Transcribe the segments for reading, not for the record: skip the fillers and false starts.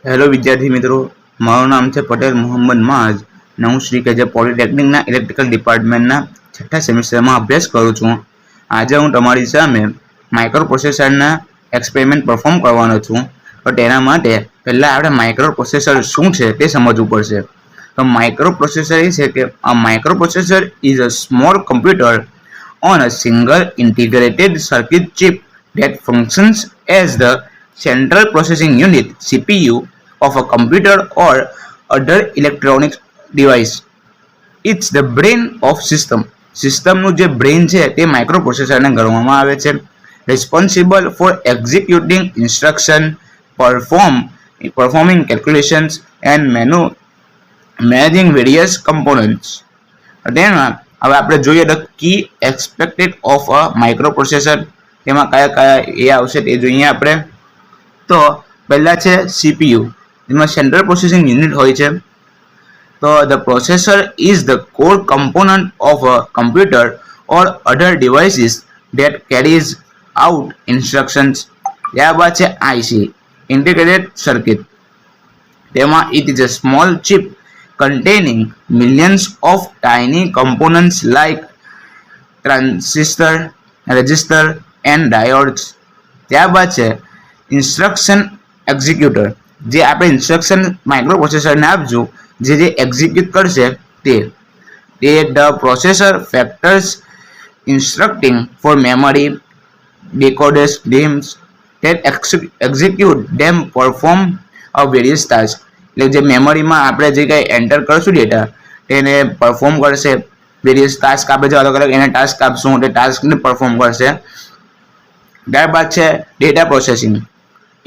Hello વિદ્યાર્થી મિત્રો, મારું નામ છે પટેલ મોહમ્મદ માજ અને હું શ્રી કેજે પોલિટેકનિકના ઇલેક્ટ્રિકલ ડિપાર્ટમેન્ટના છઠ્ઠા સેમિસ્ટરમાં અભ્યાસ કરું છું. આજે હું તમારી સામે માઇક્રો પ્રોસેસરના એક્સપેરિમેન્ટ પરફોર્મ કરવાનો છું. તો તેના માટે પહેલાં આપણે માઇક્રો પ્રોસેસર શું છે તે સમજવું પડશે. તો માઇક્રો પ્રોસેસર એ છે કે a microprocessor is a small computer on a single integrated circuit chip that functions as the central processing unit CPU of a computer or other electronic device. It's the brain of system. સિસ્ટમનું જે brain છે તે માઇક્રોપ્રોસેસરને ગણવામાં આવે છે. Responsible for executing instruction, performing calculations and managing various components. તેમાં હવે આપણે જોઈએ તો કી એક્સપેક્ટેડ ઓફ અ માઇક્રોપ્રોસેસર, તેમાં કયા કયા એ આવશે તે જોઈએ આપણે. તો પહેલા છે CPU, જેમાં સેન્ટ્રલ પ્રોસેસિંગ યુનિટ હોય છે. તો the processor is the core component of a computer or other devices that carries out instructions. ત્યારબાદ છે આઈસી, ઇન્ટિગ્રેટેડ સર્કિટ. તેમાં it is a small chip containing millions of tiny components like transistor, resistor and diodes. ત્યારબાદ છે instruction executor, જે આપણે instruction માઇક્રોપ્રોસેસરને આપજો જે execute કરશે તે the processor factors instructing for memory decoders games that execute them perform a various tasks. એટલે જે મેમરીમાં આપણે જે કંઈ એન્ટર કરશું ડેટા તેને પરફોર્મ કરશે. વેરિયસ ટાસ્ક આપણે જે અલગ અલગ એને ટાસ્ક આપશું તે ટાસ્કને પરફોર્મ કરશે. ત્યારબાદ છે data processing.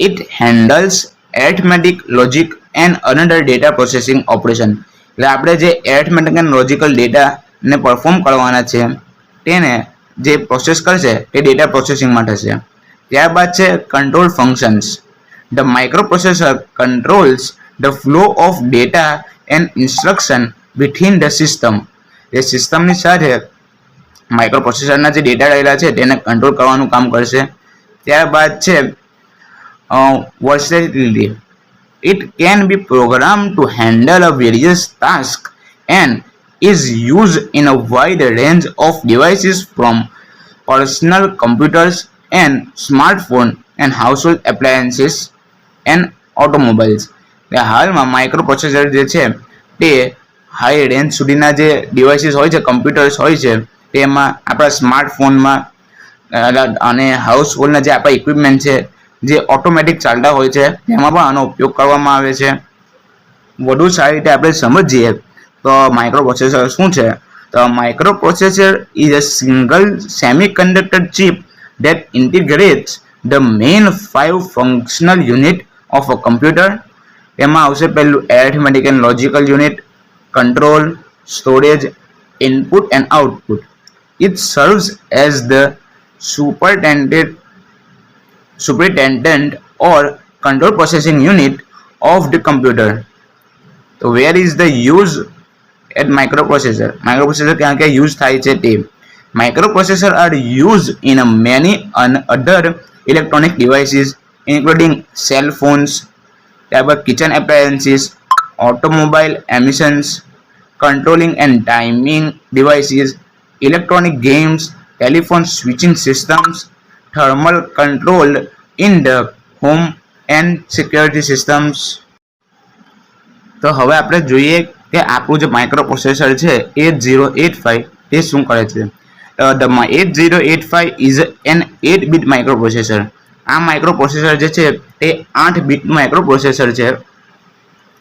It handles arithmetic, logic and another data processing operation. એટલે આપણે જે એરિથમેટિક એન્ડ લોજિકલ ડેટાને પરફોર્મ કરવાના છે તેને જે પ્રોસેસ કરશે તે ડેટા પ્રોસેસિંગ માટે છે. ત્યારબાદ છે control functions. The microprocessor controls the flow of data and instruction within the system. એ સિસ્ટમની સાથે માઇક્રોપ્રોસેસરના જે ડેટા રહેલા છે તેને કંટ્રોલ કરવાનું કામ કરશે. ત્યારબાદ છે versatility. It can be programmed to handle a various tasks and is used in a wide range of devices from personal computers and smartphones and household appliances and automobiles. હાલમાં microprocessor જે છે તે high range સુધીના જે devices હોય છે, computers હોય છે, તેમાં આપણા સ્માર્ટફોનમાં અને હાઉસ હોલ્ડના જે આપણા ઇક્વિપમેન્ટ છે જે ઓટોમેટિક ચાલતા હોય છે તેમાં પણ આનો ઉપયોગ કરવામાં આવે છે. વધુ સારી રીતે આપણે સમજીએ તો માઇક્રોપ્રોસેસર શું છે. તો microprocessor is a single semiconductor chip that integrates the main 5 functional unit of a computer. એમાં આવશે પહેલું arithmetic and logical unit, control, storage, input and output. It serves as the superintendent or control processing unit of the computer. So where is the use at microprocessor? Microprocessor ક્યાં ક્યાં use થાય છે તે. Microprocessor are used in a many other electronic devices including cell phones, ત્યારબાદ kitchen appliances, automobile emissions, controlling and timing devices, electronic games, telephone switching systems, thermal control in the home and security systems. તો હવે આપણે જોઈએ કે આપણું જે microprocessor છે 8085 તે શું કરે છે. The 8085 is an 8-bit microprocessor. આ માઇક્રોપ્રોસેસર જે છે તે 8 બીટ માઇક્રોપ્રોસેસર છે.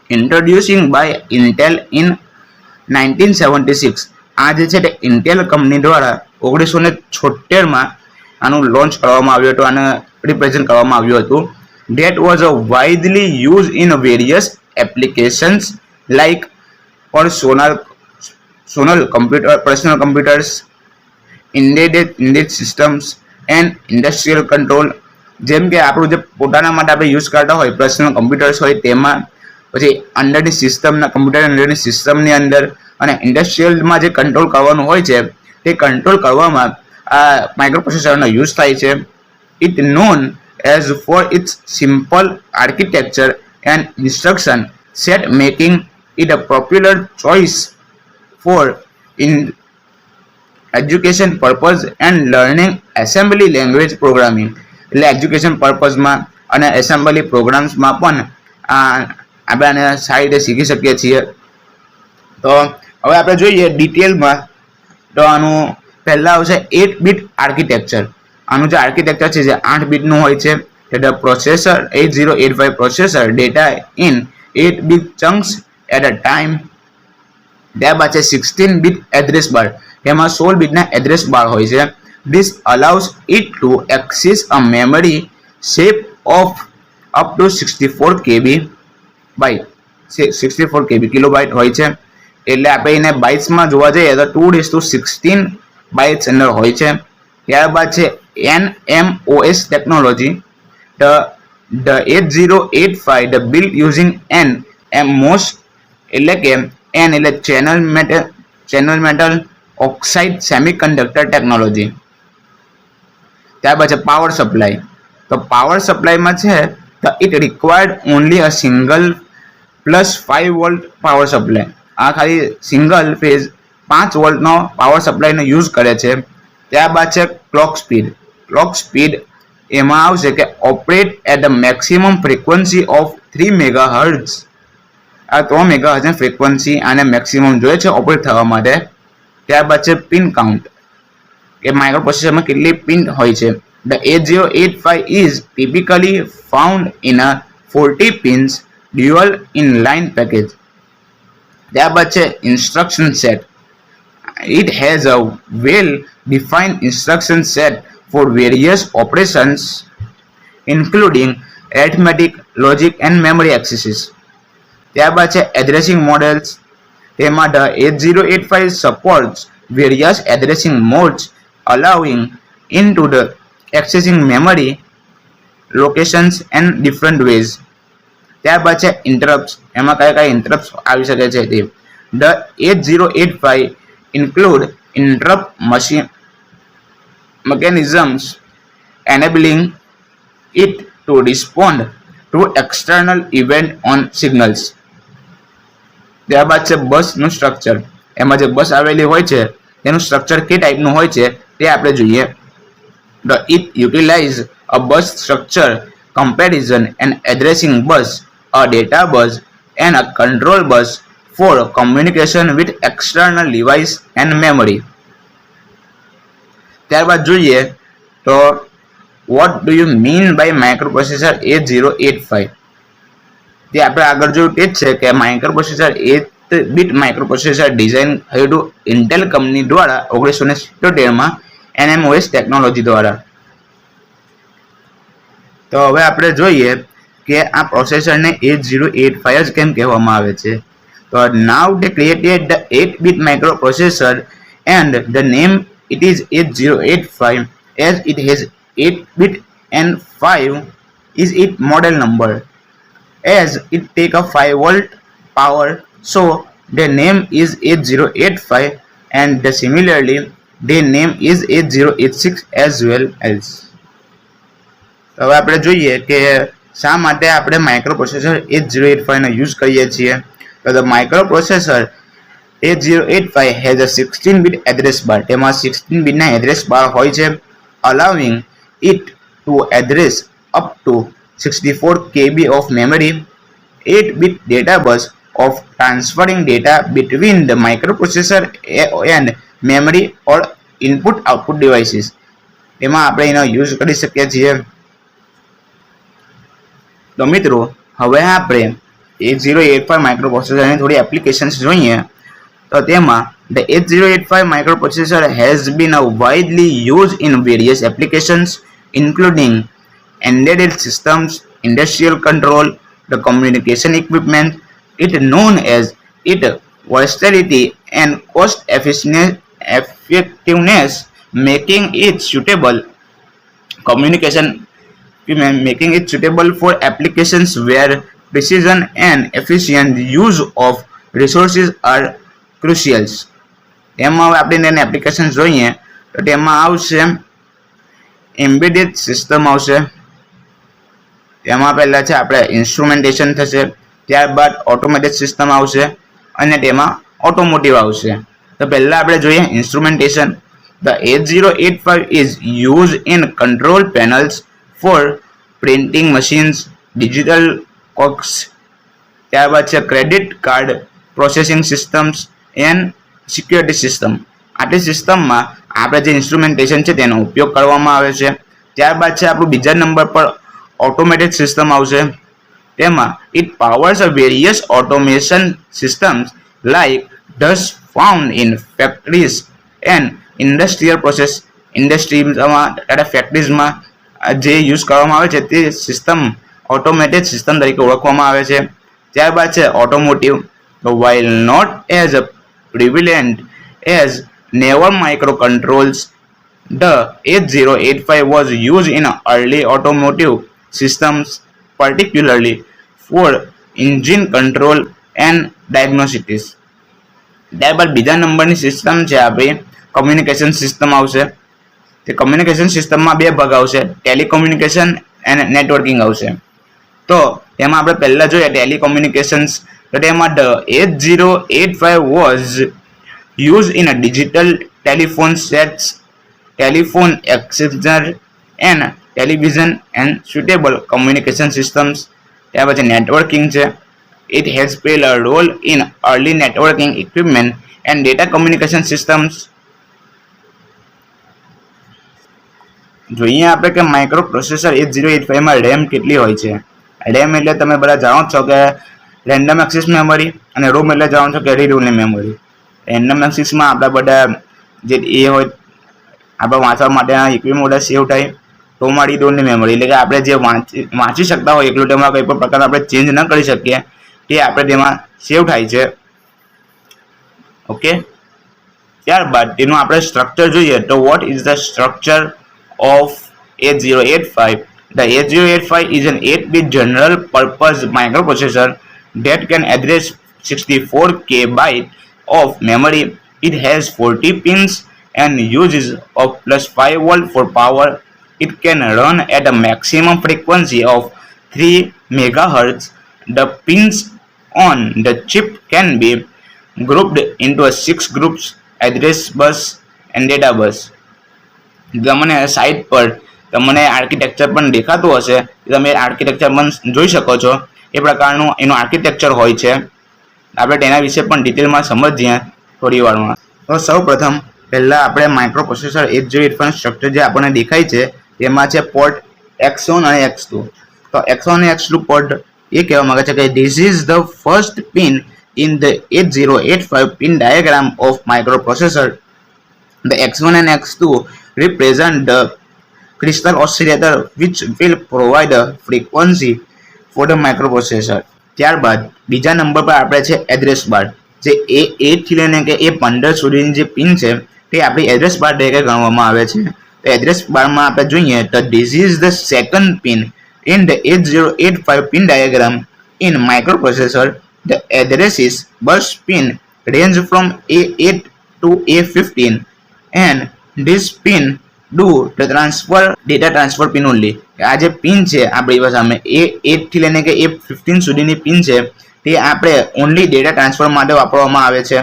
Introducing by Intel in 1976. આ જે છે તે ઇન્ટેલ કંપની દ્વારા 1976માં આનું લોન્ચ કરવામાં આવ્યું હતું, આને રિપ્રેઝન્ટ કરવામાં આવ્યું હતું. That was a widely used in various applications like personal computers, embedded systems and industrial control. જેમ કે આપણું જે પોતાના માટે આપણે યુઝ કરતા હોય પર્સનલ કમ્પ્યુટર્સ હોય તેમાં, પછી અંડરની સિસ્ટમના કમ્પ્યુટર અંડરની સિસ્ટમની અંદર, અને ઇન્ડસ્ટ્રીયલમાં જે કંટ્રોલ કરવાનું હોય છે તે કંટ્રોલ કરવામાં આ માઇક્રોપ્રોસેસરનો યુઝ થાય છે. It known as for its simple architecture and instruction set, making it a popular choice for in education purpose and learning assembly language programming. એટલે એજ્યુકેશન પર્પઝમાં અને એસેમ્બલી પ્રોગ્રામ્સમાં પણ આપણે આને સારી રીતે શીખી શકીએ છીએ. તો હવે આપણે જોઈએ ડિટેલમાં. તો આનું પહેલા આવશે 8 બીટ આર્કિટેક્ચર. આનું જે આર્કિટેક્ચર છે જે 8 બીટનું હોય છે. The processor 8085 processor data in 8 bit chunks at a time. ત્યારબાદ છે 16 bit address bar. તેમાં 16 બીટના એડ્રેસ બાર હોય છે. This allows it to access a memory shape of up to 64 KB byte. 64 KB kilobyte હોય છે. એટલે આપણે એને બાઇટ્સમાં જોવા જઈએ તો 2:16 બાઇટ્સ અંદર હોય છે. ત્યારબાદ છે NMOS technology. The 8085 the built using NMOS એટલે કે N એટલે channel metal oxide semiconductor technology. ત્યારબાદ છે પાવર સપ્લાય. તો પાવર સપ્લાયમાં છે તો it required only a single +5 volt power supply. આ ખાલી સિંગલ ફેઝ 5 વોલ્ટનો પાવર સપ્લાયનો યુઝ કરે છે. ત્યારબાદ છે ક્લોક સ્પીડ. ક્લોક સ્પીડ એમાં આવશે કે operate at the maximum frequency of 3 megahertz. આ 3 મેગાહર્ટ્ઝની ફ્રીક્વન્સી આને મેક્સિમમ જોઈએ છે ઓપરેટ થવા માટે. ત્યારબાદ છે પિન કાઉન્ટ કે માઇક્રો પ્રોસેસરમાં કેટલી પિન હોય છે. The 8085 is typically found in a 40 pins dual inline package. ત્યારબાદ છે instruction set. It has a well defined instruction set for various operations including arithmetic, logic and memory accesses. ત્યારબાદ છે addressing models. તેમાં the 8085 supports various addressing modes allowing into the accessing memory locations and different ways. ત્યારબાદ છે interrupts. એમાં કયા interrupts આવી શકે છે તે. The 8085 include interrupt mechanisms enabling it to respond to external event on signals. ત્યારબાદ છે બસનું સ્ટ્રક્ચર. એમાં જે બસ આવેલી હોય છે તેનું સ્ટ્રક્ચર કે ટાઈપનું હોય છે તે આપણે જોઈએ. It utilize a bus structure comparison and addressing bus, a data bus and a control bus for communication with external device and memory. ત્યારબાદ જોઈએ તો what do you mean by microprocessor 8085? તે આપણે આગળ જોયું તે જ છે કે માઇક્રોપ્રોસેસર 8 બીટ માઇક્રોપ્રોસેસર ડિઝાઇન થયું હતું ઇન્ટેલ કંપની દ્વારા 1977માં NMOS ટેકનોલોજી દ્વારા. તો હવે આપણે જોઈએ કે આ પ્રોસેસરને 8085 જ કેમ કહેવામાં આવે છે. તો now they created the 8 bit microprocessor and the name it is 8085 as it has 8 bit and 5 is its model number. As it take a 5 volt power, so the name is 8085 and the similarly the name is 8086 as well as. હવે આપણે જોઈએ કે શા માટે આપણે microprocessor 8085 નો use કરીએ છીએ. તો the microprocessor 8085 has a 16 bit address bar. તેમાં 16 બીટના એડ્રેસ બાર હોય છે allowing it to address up to 64 KB of memory, 8 bit data bus of transferring data between the microprocessor and memory or input output devices. તેમાં આપણે એનો use કરી શકીએ છીએ. તો મિત્રો હવે આપણે 8085 માઇક્રોપ્રોસેસરની થોડી એપ્લિકેશન્સ જોઈએ. તો તેમાં the 8085 microprocessor has been widely used in various applications including embedded systems, industrial control, the communication equipment. It known as its versatility and cost effectiveness, making it suitable for applications where precision and efficient use of resources are crucial. એમાં હવે આપણે એને application જોઈએ તો તેમાં આવશે embedded system આવશે. તેમાં પહેલા છે આપણે ઇન્સ્ટ્રુમેન્ટેશન થશે, ત્યારબાદ ઓટોમેટેડ સિસ્ટમ આવશે અને તેમાં ઓટોમોટિવ આવશે. તો પહેલા આપણે જોઈએ instrumentation. The 8085 is used in control panels for printing machines, digital clocks, ત્યારબાદ છે credit card processing systems and security system. આટલી સિસ્ટમમાં આપણે જે ઇન્સ્ટ્રુમેન્ટેશન છે તેનો ઉપયોગ કરવામાં આવે છે. ત્યારબાદ છે આપણું બીજા નંબર પર ઓટોમેટેડ સિસ્ટમ આવશે. તેમાં it powers a various automation systems like those found in factories and industrial process. ઇન્ડસ્ટ્રીમાં ફેક્ટરીઝમાં જે યુઝ કરવામાં આવે છે તે સિસ્ટમ ઓટોમેટેડ સિસ્ટમ તરીકે ઓળખવામાં આવે છે. ત્યારબાદ છે automotive. while not as prevalent as naval microcontrollers, the 8085 was used in early automotive systems, particularly for engine control and diagnostics. ત્યારબાદ બીજા નંબરની સિસ્ટમ છે આપણી કમ્યુનિકેશન સિસ્ટમ આવશે. તે કમ્યુનિકેશન સિસ્ટમમાં બે ભાગ આવશે, ટેલિકોમ્યુનિકેશન અને નેટવર્કિંગ આવશે. તો એમાં આપણે પહેલા જોઈએ ટેલિકોમ્યુનિકેશન્સ. તો તેમાં the 8085 was used in a digital telephone sets, telephone exchanger and television and suitable communication systems. ત્યાર પછી નેટવર્કિંગ છે. It has played a role in early networking equipment and data communication systems. જોઈએ આપણે કે micro processor 8085 માં RAM કેટલી હોય છે. રેમ એટલે તમે બધા જાણો છો કે રેન્ડમ એક્સેસ મેમરી અને રોમ એટલે જાણો છો કે રીડ ઓન્લી મેમરી. રેન્ડમ એક્સેસમાં આપણા બધા જે એ હોય આપણે વાંચવા માટેના ઇક્વિપમેન્ટ બધા સેવ થાય. રોમાં રીડ ઓન્લી મેમરી એટલે કે આપણે જે વાંચી શકતા હોય એટલું તેમાં કોઈ પણ પ્રકાર આપણે ચેન્જ ન કરી શકીએ તે આપણે તેમાં સેવ થાય છે. ઓકે, ત્યારબાદ તેનું આપણે સ્ટ્રક્ચર જોઈએ. તો what is the structure of 8085? The 8085 is an 8-bit general purpose microprocessor that can address 64K bytes of memory. It has 40 pins and uses of +5 volt for power. It can run at a maximum frequency of 3 MHz. The pins on the chip can be grouped into 6 groups: address bus and data bus. તમને site પર તમને architecture પણ દેખાતું હશે, તમે architecture પણ જોઈ શકો છો. એ પ્રકારનું એનું આર્કિટેક્ચર હોય છે. આપણે તેના વિશે પણ ડિટેલમાં સમજીએ થોડી વારમાં. તો સૌ પ્રથમ પહેલાં આપણે માઇક્રો પ્રોસેસર 8085 સ્ટ્રક્ચર જે આપણને દેખાય છે તેમાં છે પોર્ટ X1 અને X2. તો X1 અને X2 પોર્ટ એ કહેવા માંગે છે કે this is the first pin in the 8085 pin diagram of micro processor. The X1 and X2 represent the crystal oscillator which will provide a frequency for the microprocessor. ત્યારબાદ બીજા number પર આપણે છે address bar. જે A8 થી લઈને કે A15 સુધીની જે પિન છે તે આપણી એડ્રેસ બાર તરીકે ગણવામાં આવે છે. તો એડ્રેસ બારમાં આપણે જોઈએ તો this is the second pin in the 8085 pin diagram in microprocessor. The addresses bus pin range from A8 to A15 and this pin do the transfer data transfer pin only. આ જે pin છે આપણી ભાષામાં A8 થી લઈને કે A15 સુધીની pin છે તે આપણે ઓનલી ડેટા ટ્રાન્સફર માટે વાપરવામાં આવે છે.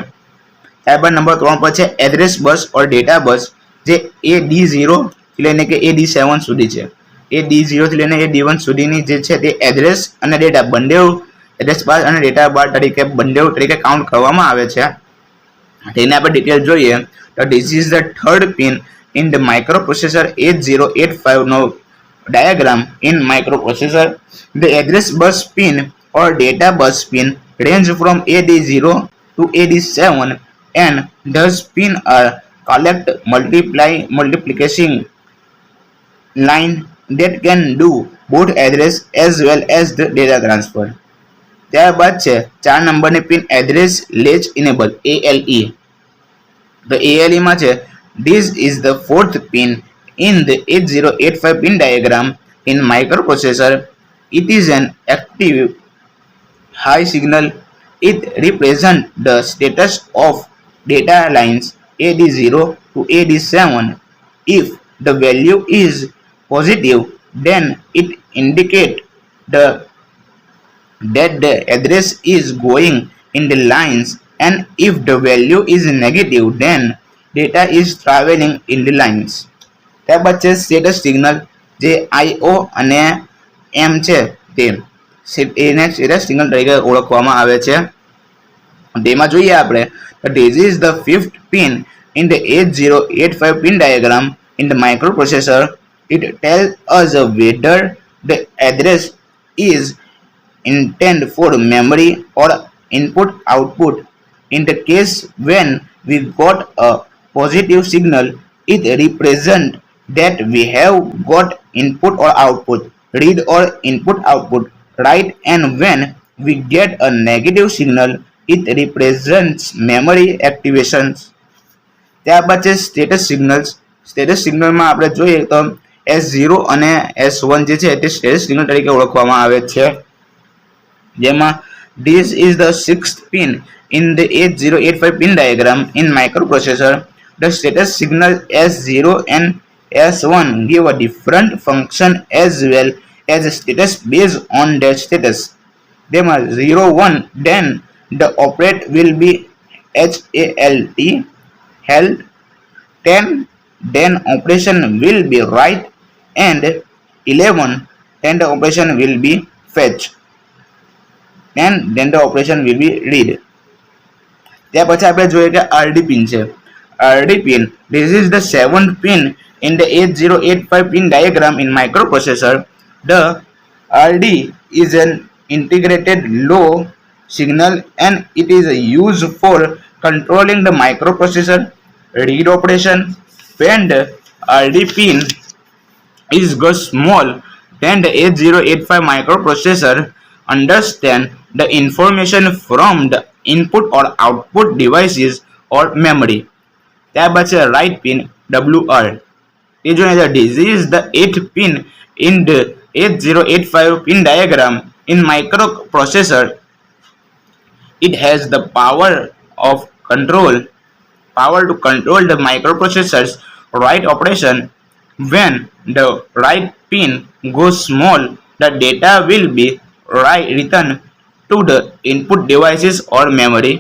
ત્યારબાદ નંબર 3 પર છે એડ્રેસ બસ ઓર ડેટા બસ, જે AD0 થી લઈને કે AD7 સુધી છે. AD0 થી લઈને AD1 સુધીની જે છે તે એડ્રેસ અને ડેટા બંને એડ્રેસ બાર અને ડેટા બાર તરીકે બંને તરીકે કાઉન્ટ કરવામાં આવે છે. તેને આપણે ડિટેલ જોઈએ. This is the third pin in the microprocessor 8085 no diagram. In microprocessor, the address bus pin or data bus pin range from AD0 to AD7 and those pin are collect multiplication line that can do both address as well as the data transfer. ત્યારબાદ છે 4 નંબરની pin address latch enable ALE. The ALE માં છે this is the fourth pin in the 8085 pin diagram in microprocessor. It is an active high signal. It represents the status of data lines AD0 to AD7. If the value is positive, then it indicates the that the address is going in the lines, and if the value is negative then data is traveling in the lines. ત્યારબાદ છે status signal જે IO અને M છે તે એને status signal તરીકે ઓળખવામાં આવે છે. તેમાં જોઈએ આપણે this is the fifth pin in the 8085 pin diagram in the microprocessor. It tells us whether the address is intended for memory or input output. In the case when we got a positive signal, it represents that we have got input or output, read or input output, right? And when we get a negative signal, it represents memory activations. ત્યારબાદ છે status signals. Status સિગ્નલમાં આપણે જોઈએ તો S0 અને S1 જે છે તે સ્ટેટસ સિગ્નલ તરીકે ઓળખવામાં આવે છે. જેમાં this is the sixth pin in the 8085 pin diagram in microprocessor. The status signal S0 and S1 give a different function as well as status based on their status. Them 0 1 then the operate will be HALT held, 10 then operation will be write, and 11 then the operation will be fetch, and then the operation will be read. ત્યાર પછી આપણે જોઈએ કે RD pin છે. RD pin, this is the seventh pin in the 8085 pin diagram in microprocessor. The RD is an integrated low signal and it is used for controlling the microprocessor read operation. When the RD pin is small, then the 8085 microprocessor understand the information from the input or output devices or memory. ત્યારબાદ છે right pin WR. એ જોઈએ this is the 8th pin in the 8085 pin diagram in microprocessor. It has the power to control the microprocessor's write operation. When the write pin goes small, the data will be written to the input devices or memory.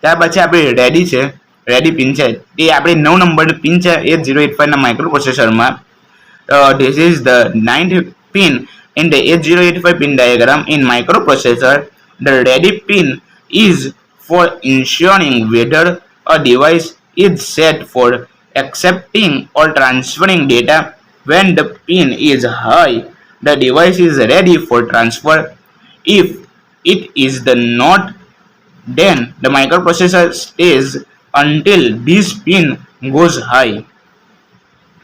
ત્યાર પછી આપણી ready છે. Ready pin છે તે આપણી 9 નંબરની pin છે 8085 ના માઇક્રોપ્રોસેસરમાં. This is the 9th pin in the 8085 pin diagram in microprocessor. The ready pin is for ensuring whether a device is set for accepting or transferring data. When the pin is high, the device is ready for transfer. If it is the not, then the microprocessor stays until this pin goes high.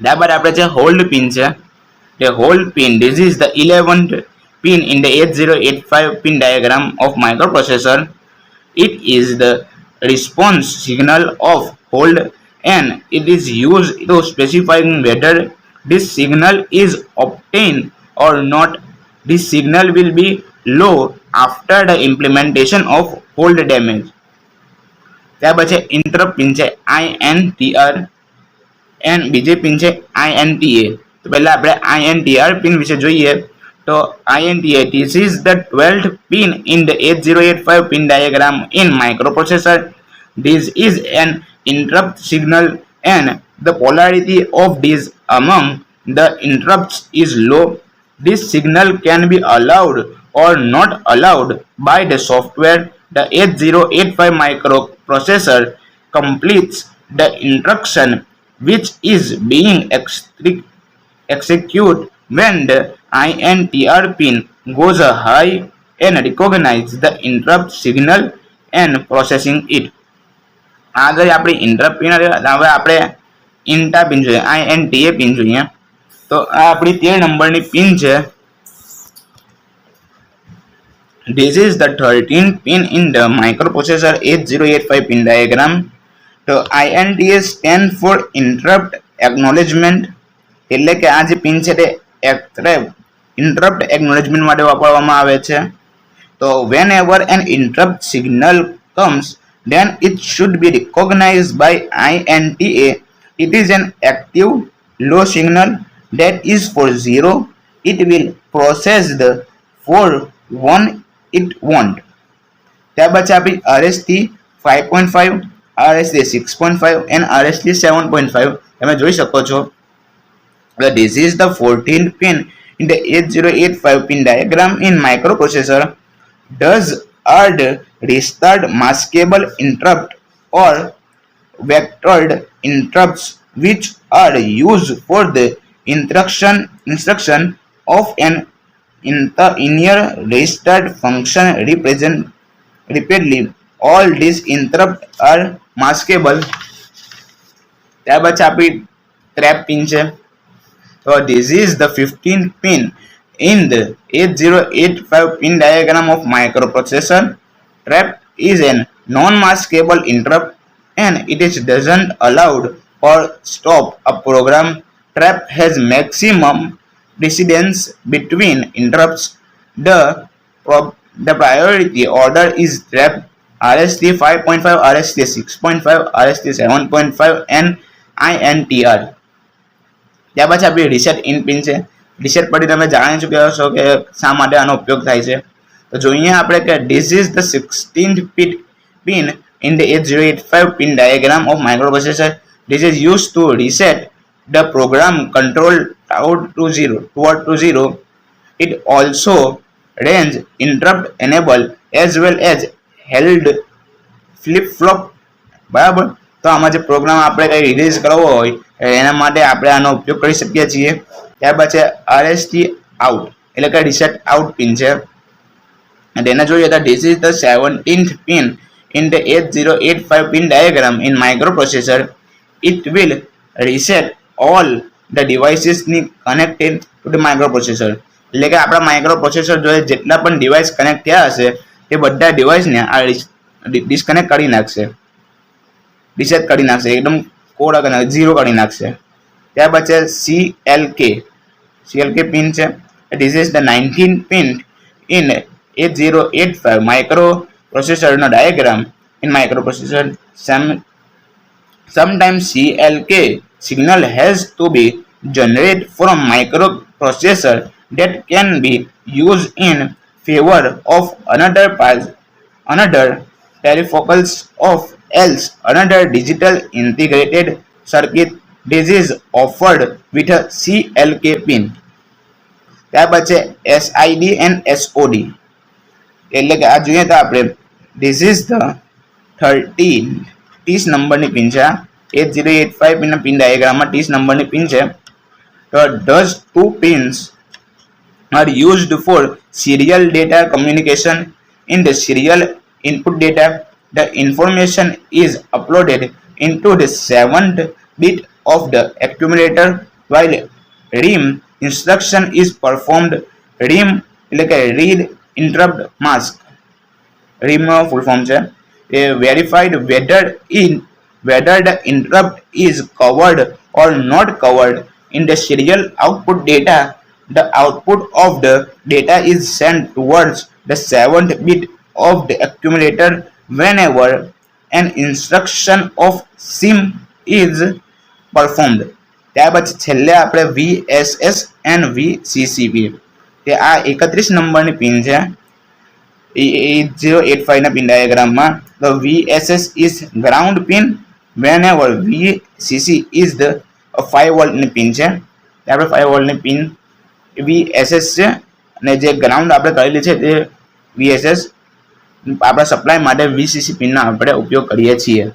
ત્યારબાદ આપણે છે hold pin છે. The hold pin, this is the 11th pin in the 8085 pin diagram of microprocessor. It is the response signal of hold and it is used to specify whether this signal is obtained or not. This signal will be low after the implementation of hold damage. ત્યાર પછી interrupt pin છે INTR and બીજી pin છે INTA. તો પહેલા આપણે INTR pin વિશે જોઈએ તો INTA, this is the 12th pin in the 8085 pin diagram in microprocessor. This is an interrupt signal and the polarity of this among the interrupts is low. This signal can be allowed or not allowed by the software. The 8085 microprocessor completes the instruction which is being executed when the INTR pin goes high and recognize the interrupt signal and processing it. આગળ આપણી interrupt pin હવે આપણે INTA pin જોઈએ INTA pin જોઈએ તો આ આપણી 13 નંબરની પિન છે. This is the 13th pin in the microprocessor 8085 pin diagram. The INTA stands for interrupt acknowledgement. એટલે કે આ જે પિન છે તે interrupt acknowledgement માટે વાપરવામાં આવે છે. તો whenever an interrupt signal comes, then it should be recognized by INTA. It is an active low signal that is for 0. It will process the for one it won't. ત્યારબાદ છે આપણી RST 5.5, RST 6.5 and RST 7.5. તમે જોઈ શકો છો this is the 14th pin in the 8085 pin diagram in microprocessor. Does add restart maskable interrupt or vectored interrupts which are used for the instruction of an inner restart function repeatedly. All these interrupts are maskable. ત્યારબાદ છે આપણી trap pin છે. So this is the 15th pin in the 8085 pin diagram of microprocessor. Trap is a non-maskable interrupt and it is doesn't allowed or stop a program. Trap has maximum precedence between interrupts. The priority order is trap RST 5.5, RST 6.5, RST 7.5 and INTR. ત્યારબાદ આપણી reset in pin છે. Reset પછી તમે જાણી ચૂક્યા છો કે શા માટે આનો ઉપયોગ થાય છે. તો જોઈએ આપણે કે this is the 16th pin in the 8085 pin diagram of microprocessor. This is used to reset the program control toward to 0. It also range interrupt enable as well as held flip flop. બરાબર. તો આમાં જે programme આપણે કંઈ release કરવો હોય એના માટે આપણે આનો ઉપયોગ કરી શકીએ છીએ. ત્યારબાદ છે RST out એટલે કે રીસેટ આઉટ પિન છે. તેને જોઈએ તો this is the 17th pin in the 8085 pin diagram in microprocessor. It will reset all the devices connected to the microprocessor. એટલે કે આપણા માઇક્રોપ્રોસેસર જોડે જેટલા પણ ડિવાઇસ કનેક્ટ થયા હશે તે બધા ડિવાઇસને આ ડિસ્કનેક્ટ કરી નાખશે, રિસેટ કરી નાખશે, એકદમ કોડ ઝીરો કરી નાખશે. ત્યારબાદ છે CLK પિન છે. This is the 19th pin in 8085 microprocessor no diagram in microprocessor. Sometimes CLK signal has to be generated from microprocessor that can be used in favor of another peripherals of else another digital integrated circuit. This is offered with a CLK pin. ત્યારબાદ છે SID and SOD એટલે કે આ જોઈએ તો આપણે this is the 30 નંબરની pin છે. 8085 પિનના પિન ડાયાગ્રામમાં 30 નંબરની પિન છે. તો those two pins are used for serial data communication. In the serial input data, the information is uploaded into the 7th bit of the accumulator while RIM instruction is performed. RIM એટલે કે read interrupt mask. RIM નો full form છે. Verified whether the interrupt is covered or not covered in the serial output data. The output of the data is sent towards the 7th bit of the accumulator whenever an instruction of SIM is performed. ત્યારબાદ છેલ્લે આપણે VSS and VCCP તે આ 31 નંબરની pin છે 8085 ના pin ડાયાગ્રામમાં. તો VSS is ground pin whenever VCC is the 5 વોલ્ટની પિન છે. આપણે 5 વોલ્ટની પિન VSS છે અને જે ગ્રાઉન્ડ આપણે કરેલી છે તે VSS આપણા સપ્લાય માટે VCC પિનનો આપણે ઉપયોગ કરીએ છીએ.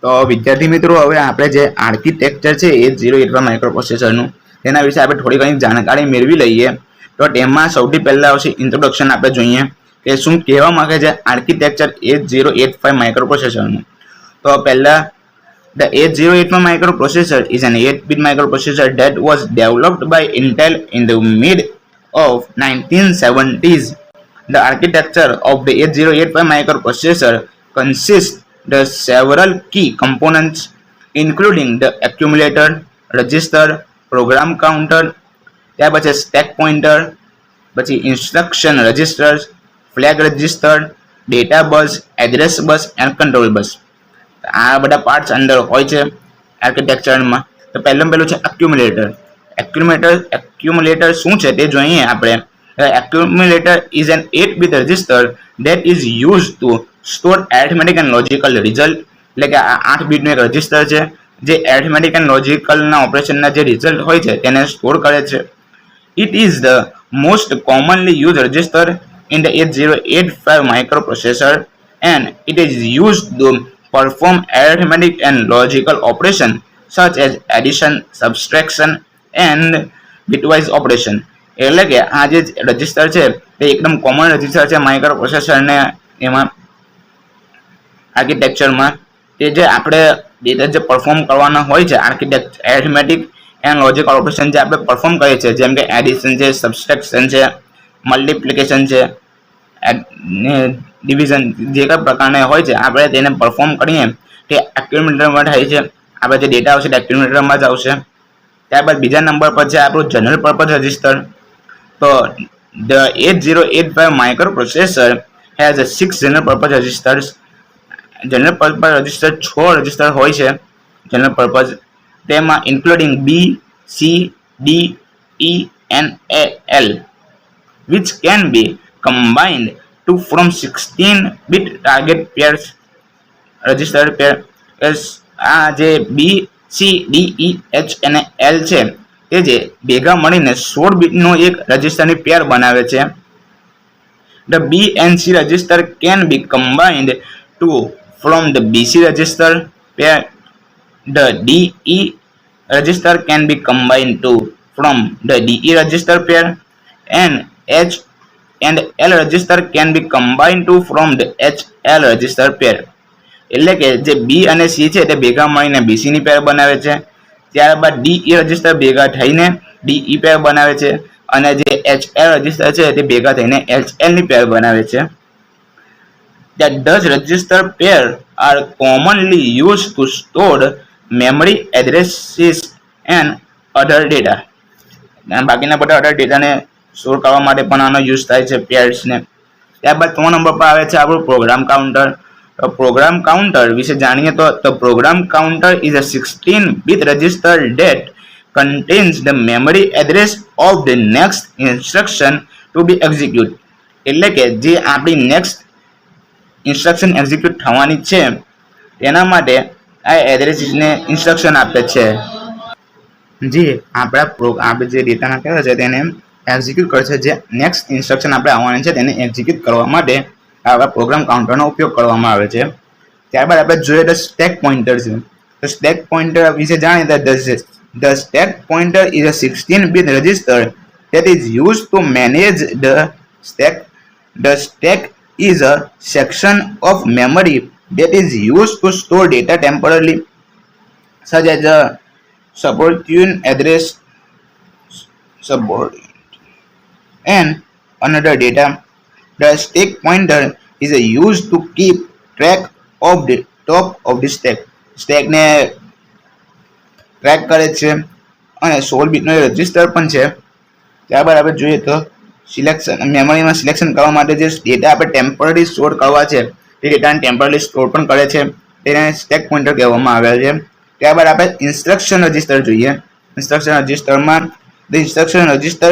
તો વિદ્યાર્થી મિત્રો હવે આપણે જે આર્કિટેક્ચર છે 8085 માઇક્રોપ્રોસેસરનું તેના વિશે આપણે થોડી ઘણી જાણકારી મેળવી લઈએ. તો તેમાં સૌથી પહેલાં આવશે ઇન્ટ્રોડક્શન. આપણે જોઈએ કે શું કહેવા માંગે છે આર્કિટેક્ચર 8085 માઇક્રોપ્રોસેસરનું. તો પહેલાં the 8085 microprocessor is an 8-bit microprocessor that was developed by Intel in the mid of 1970s. The architecture of the 8085 microprocessor consists of several key components including the accumulator, register, program counter, ત્યાર પછી stack pointer, પછી instruction registers, flag register, data bus, address bus and control bus. આ બધા parts અંદર હોય છે આર્કિટેક્ચરમાં. તો પહેલું છે એક્યુમ્યુલેટર. એક્યુમ્યુલેટર શું છે તે જોઈએ આપણે. The accumulator is an 8-bit register that is used to store arithmetic and logical result. એટલે કે આ 8 બીટ નું એક રજિસ્ટર છે જે arithmetic and logical ના ઓપરેશનના જે રિઝલ્ટ હોય છે તેને સ્ટોર કરે છે. It is the most commonly used register in the 8085 microprocessor and it is used to perform arithmetic and logical operation such as addition, subtraction and bitwise operation. એટલે કે આ જે રજિસ્ટર છે તે એકદમ કોમન રજિસ્ટર છે માઇક્રોપ્રોસેસરને એમાં આર્કિટેક્ચરમાં તે જે આપણે ડેટા જે પરફોર્મ કરવાના હોય છે એરિથમેટિક એન્ડ લોજિકલ ઓપરેશન જે આપણે પરફોર્મ કરીએ છીએ જેમ કે એડિશન છે, સબસ્ટ્રેક્શન છે, મલ્ટિપ્લિકેશન છે, ડિવિઝન જે કઈ પ્રકારના હોય છે આપણે તેને પરફોર્મ કરીએ તે એક્યુમ્યુલેટરમાં થાય છે. આપણે જે ડેટા આવશે તે એક્યુમ્યુલેટરમાં જ આવશે. ત્યારબાદ બીજા નંબર પર છે આપણું જનરલ પર્પઝ રજિસ્ટર. તો the 8085 microprocessor has a 6 general purpose registers. General purpose register 6 register હોય છે general purpose તેમાં including B, C, D, E and L which can be combined to form 16-bit target pairs register pair. આ જે B, C, D, E, H અને L છે એ જે ભેગા મળીને 16 બીટનો એક રજિસ્ટરની પેર બનાવે છે. The B and C register can be combined to form the BC register pair. The DE register can be combined to form the DE register pair and H and L register can be combined to form the HL register pair. એટલે કે જે B અને C છે તે ભેગા મળીને BC ની પેર બનાવે છે. ત્યારબાદ DE રજિસ્ટર ભેગા થઈને DE પેર બનાવે છે અને જે HL રજિસ્ટર છે તે ભેગા થઈને HL ની પેર બનાવે છે. That thus register pair are commonly used to store memory addresses and other data. બાકીના બધા અધર ડેટાને સ્ટોર કરવા માટે પણ આનો યુઝ થાય છે પેર્સને. ત્યારબાદ 3 નંબર પર આવે છે આપણું પ્રોગ્રામ કાઉન્ટર. Program counter વિશે જાણીએ તો the program counter is a 16-bit register that contains the memory address of the next instruction to be executed. એટલે કે જે આપણી નેક્સ્ટ ઇન્સ્ટ્રક્શન એક્ઝિક્યુટ થવાની છે તેના માટે આ એડ્રેસને ઇન્સ્ટ્રક્શન આપે છે જે આપણે જે ડેટાના કહેવાય છે તેને એક્ઝિક્યુટ કરશે. જે નેક્સ્ટ ઇન્સ્ટ્રક્શન આપણે આવવાની છે તેને એક્ઝિક્યુટ કરવા માટે આવા પ્રોગ્રામ કાઉન્ટરનો ઉપયોગ કરવામાં આવે છે. ત્યારબાદ આપણે જોઈએ તો સ્ટેક પોઇન્ટર છે. તો સ્ટેક પોઇન્ટર વિશે જાણીએ તો the stack pointer is a 16-bit register that is used to manage the stack. The stack is a section of memory that is used to store data temporarily such as a subroutine address and another data. The stack pointer is used to keep track of the top of the stack. Stack ને track કરે છે અને 16 બીટનો register પણ છે. ત્યારબાદ આપણે જોઈએ તો સિલેક્શન મેમરીમાં સિલેક્શન કરવા માટે જે ડેટા આપણે ટેમ્પરરી સ્ટોર કરવા છે તે ડેટાને ટેમ્પરરી સ્ટોર પણ કરે છે તેને સ્ટેક પોઇન્ટર કહેવામાં આવે છે. ત્યારબાદ આપણે ઇન્સ્ટ્રક્શન રજિસ્ટર જોઈએ. ઇન્સ્ટ્રક્શન રજિસ્ટરમાં the instruction register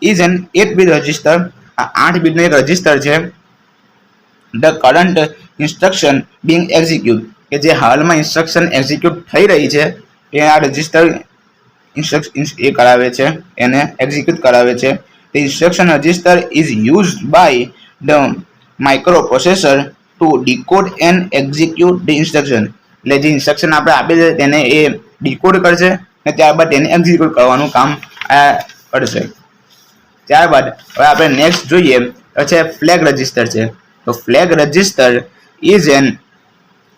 is an 8-bit register. આ 8 બીટનો એક રજિસ્ટર છે. The current instruction being executed કે જે હાલમાં ઇન્સ્ટ્રક્શન એક્ઝિક્યુટ થઈ રહી છે તે આ રજિસ્ટર ઇન્સ્ટ્રક્શન એ કરાવે છે એને એક્ઝિક્યુટ કરાવે છે. The instruction register is used by the microprocessor to decode and execute the instruction. એટલે જે ઇન્સ્ટ્રક્શન આપણે આપે છે તેને એ ડીકોડ કરશે અને ત્યારબાદ તેને એક્ઝિક્યુટ કરવાનું કામ આ કરશે. ત્યારબાદ હવે આપણે નેક્સ્ટ જોઈએ તો છે ફ્લેગ રજિસ્ટર છે. તો flag register is an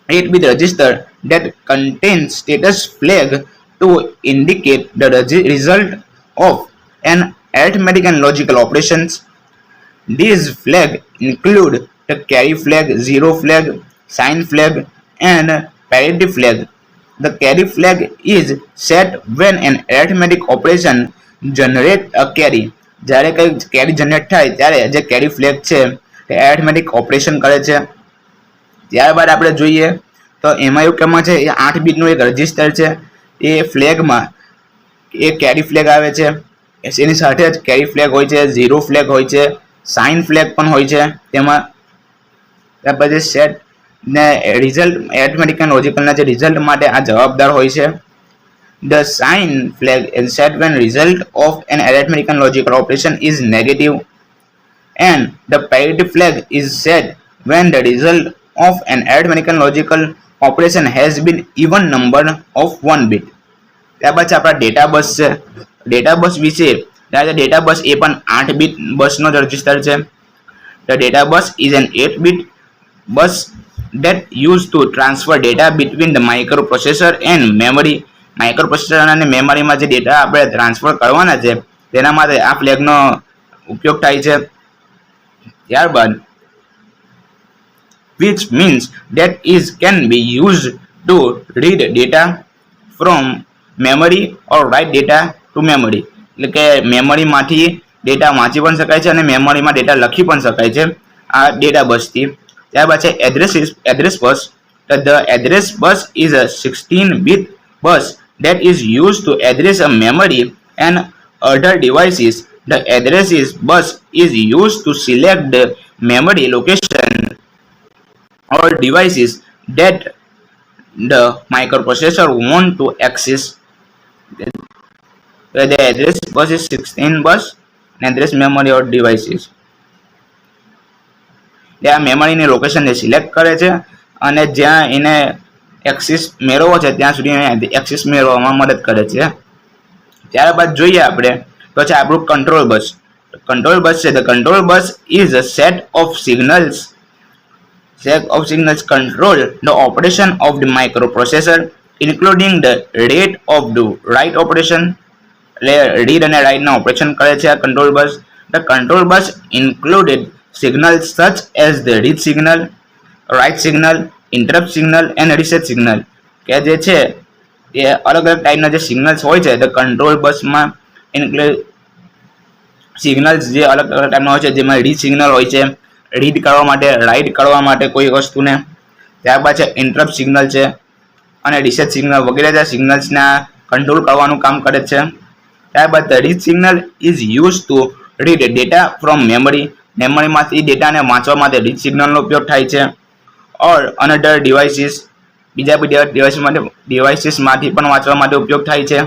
8-bit register that contains status flag to indicate the result of an arithmetic and logical operations. These flags include the carry flag, zero flag, sign flag, and parity flag. The carry flag is set when an arithmetic operation generates a carry. જ્યારે કંઈ carry generate થાય ત્યારે જે carry flag છે તે arithmetic operation કરે છે. ત્યારબાદ આપણે જોઈએ તો એમાં એવું કહેવામાં છે એ 8 બીટનું એક રજિસ્ટર છે. એ ફ્લેગમાં એક કેરી ફ્લેગ આવે છે એની સાથે જ કેરી ફ્લેગ હોય છે, ઝીરો ફ્લેગ હોય છે, સાઇન ફ્લેગ પણ હોય છે તેમાં. ત્યાર પછી સેટ ને રિઝલ્ટ એરિથમેટિક એન્ડ લોજિકલના જે રિઝલ્ટ માટે આ જવાબદાર હોય છે. The sign flag is set when result of an arithmetic and logical operation is negative, and the parity flag is set when the result of an arithmetic and logical operation has been even number of 1 bit. ત્યારબાદ આપણા data bus છે. Data bus વિશે data bus એ પણ 8 bit બસનો જ register છે. The data bus is an 8 bit bus that used to transfer data between the microprocessor and memory. Microprocessor અને મેમરીમાં જે ડેટા આપણે ટ્રાન્સફર કરવાના છે તેના માટે આ ફ્લેગનો ઉપયોગ થાય છે. ત્યારબાદ which means that is can be used to read data from memory or write data to memory. એટલે કે મેમરીમાંથી ડેટા વાંચી પણ શકાય છે અને મેમરીમાં ડેટા લખી પણ શકાય છે આ ડેટા બસથી. ત્યારબાદ છે address bus. The address bus is a 16-bit bus that is used to address a memory and other devices. The address bus is used to select the memory location or devices that the microprocessor want to access. The address bus is 16 bus and address memory or devices. ત્યાં મેમરીની લોકેશનને select કરે છે અને જ્યાં એને axis મેળવવો છે ત્યાં સુધી એક્સિસ મેળવવામાં મદદ કરે છે. ત્યારબાદ જોઈએ આપણે તો છે આપણું કંટ્રોલ બસ. કંટ્રોલ બસ છે. The control bus is a set of signals control the operation of the microprocessor including the rate of the write operation. એટલે રીડ અને રાઇટના ઓપરેશન કરે છે આ control bus. The control bus included signals such as the read signal, write signal, interrupt signal and reset signal. કે જે છે એ અલગ અલગ ટાઈપના જે સિગ્નલ્સ હોય છે ધ કંટ્રોલ બસમાં ઇન્ક્લુડ સિગ્નલ્સ જે અલગ અલગ ટાઈપના હોય છે જેમાં રીડ સિગ્નલ હોય છે રીડ કરવા માટે રાઇટ કરવા માટે કોઈ વસ્તુને. ત્યારબાદ છે ઇન્ટરપ્ટ સિગ્નલ છે અને રિસેટ સિગ્નલ વગેરે જે સિગ્નલ્સના કંટ્રોલ કરવાનું કામ કરે છે. ત્યારબાદ the read signal is use two read data from memory. મેમરીમાંથી ડેટાને વાંચવા માટે રીડ સિગ્નલનો ઉપયોગ થાય છે. ઓર અનધર ડિવાઇસીસ બીજા ડિવાઇસીસમાંથી પણ વાંચવા માટે ઉપયોગ થાય છે.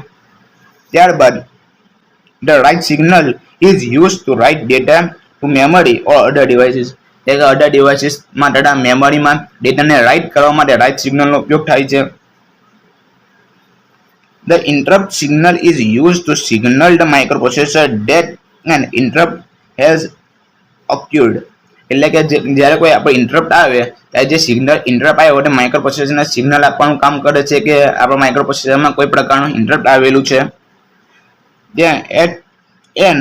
ત્યારબાદ the write signal is use to write data to memory or other devices. એટલે કે અધર ડિવાઇસીસમાં ડેટા મેમરીમાં ડેટાને રાઇટ કરવા માટે રાઇટ સિગ્નલનો ઉપયોગ થાય છે. The interrupt signal is used to signal the microprocessor that an interrupt has occurred. એટલે કે જ્યારે કોઈ આપણે ઇન્ટરપ્ટ આવે ત્યારે જે સિગ્નલ ઇન્ટરપ્ટ આવ્યો એટલે માઇક્રોપ્રોસેસરને સિગ્નલ આપવાનું કામ કરે છે કે આપણા માઇક્રોપ્રોસેસરમાં કોઈ પ્રકારનું ઇન્ટરપ્ટ આવેલું છે. And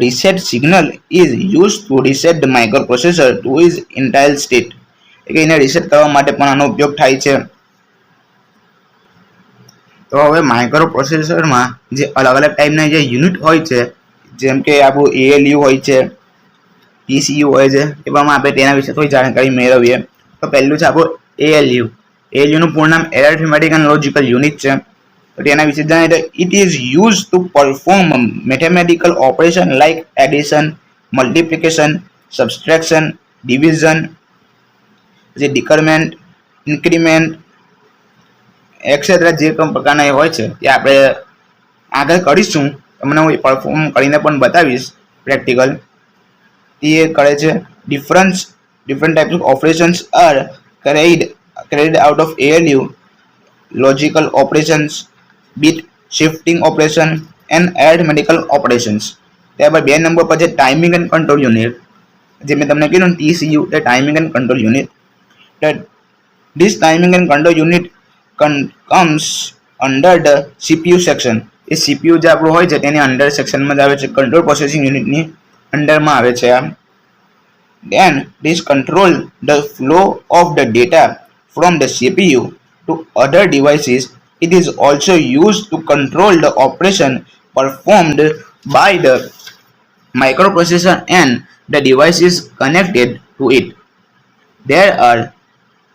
reset signal is used to reset the microprocessor to its entire state. એટલે એને રીસેટ કરવા માટે પણ આનો ઉપયોગ થાય છે. તો હવે માઇક્રોપ્રોસેસરમાં જે અલગ અલગ ટાઈપના જે યુનિટ હોય છે જેમ કે આપણું ALU હોય છે, TCU હોય છે એ પ્રમાણે આપણે તેના વિશે થોડી જાણકારી મેળવીએ. તો પહેલું છે આપણું ALU. ALUનું પૂર્ણ નામ એરિથમેટિક એન્ડ લોજિકલ યુનિટ છે. તો તેના વિશે જાણીએ તો it is use two perform mathematical operation like addition, multiplication, subtraction, division, જે ડિક્રીમેન્ટ, ઇન્ક્રીમેન્ટ એક્સેટ્રા જે પણ પ્રકારના હોય છે તે આપણે આગળ કરીશું. તમને હું પરફોર્મ કરીને પણ બતાવીશ પ્રેક્ટિકલ. તે કરે છે. Different types of operations are carried out of ALU: logical operations, bit shifting operation and arithmetical operations. ત્યારબાદ 2 નંબર પર છે ટાઈમિંગ એન્ડ કંટ્રોલ યુનિટ. જે મેં તમને કીધું ને TCU એટલે timing and control unit. This timing and control unit comes under the CPU section. A CPU જે આપણું હોય છે તેની અંડર સેક્શનમાં જ આવે છે, કંટ્રોલ પ્રોસેસિંગ યુનિટની અંડરમાં આવે છે. Then this control the flow of the data from the CPU to other devices. It is also used to control the operation performed by the microprocessor and the devices connected to it. There are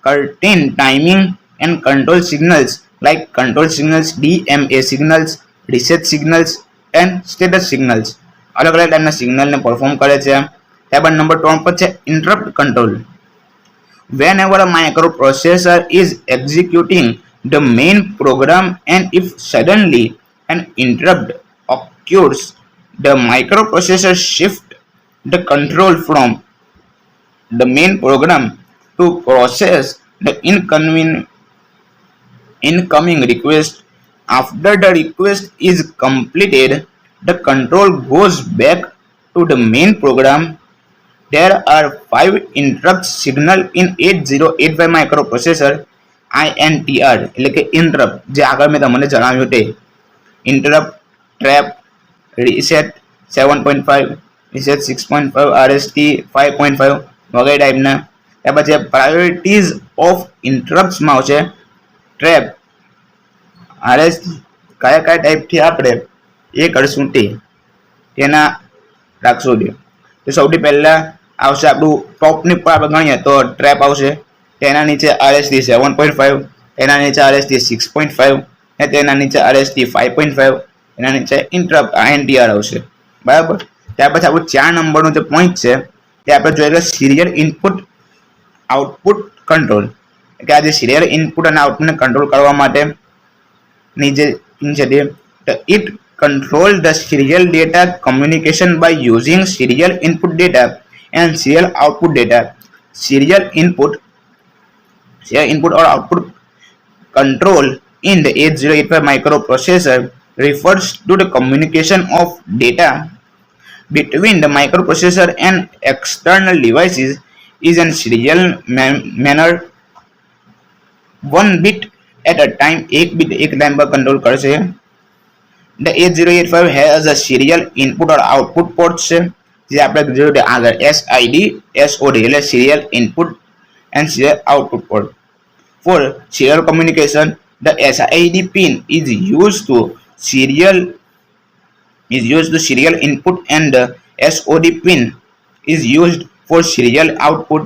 certain timing and control signals like control signals, DMA signals, reset signals, and status signals, અલગ અલગ ટાઈપના સિગ્નલને perform કરે છે. ત્યારબાદ number 3 પર છે interrupt control. Whenever a microprocessor is executing the main program and if suddenly an interrupt occurs, the microprocessor shifts the control from the main program to process the incoming request. After the request is completed, the control goes back to the main program. There are 5 interrupt signal in 8085 microprocessor. INTR એટલે કે interrupt, જે આગળ મેં તમને જણાવ્યું તે interrupt, trap, reset 7.5, reset 6.5, RST 5.5 વગેરે ટાઈપના. ત્યાર પછી પ્રાયોરિટીઝ ઓફ ઇન્ટરપ્ટ્સમાં આવશે ટ્રેપ, RST કયા કયા ટાઈપથી આપણે એ કરશું તેના રાખશું. તો સૌથી પહેલા આવશે આપણું ટોપની પર આપણે ગણીએ તો ટ્રેપ આવશે, તેના નીચે RST 7.5, તેના નીચે RST 6.5 અને તેના નીચે RST 5.5, એના નીચે ઇન્ટરપ્ટ INTR આવશે. બરાબર. ત્યાર પછી આપણું 4 નંબરનો જે પોઈન્ટ છે તે આપણે જોઈએ કે સિરિયલ ઇનપુટ આઉટપુટ કંટ્રોલ, કે આ જે સિરિયલ ઇનપુટ અને આઉટપુટને કંટ્રોલ કરવા માટેની જે છે તે it control the serial data communication by using serial input data and serial output data. Serial input or output control in the 8085 microprocessor refers to the communication of data between the microprocessor and external devices is in serial manner, one bit at a time. एक bit एक time पर control कर से. The 8085 has a serial input or output ports છે, જે આપણે જોયું આગળ SID, SOD એટલે serial input and serial output port. For serial communication, the SID pin is used to serial input and the SOD pin is used for serial output.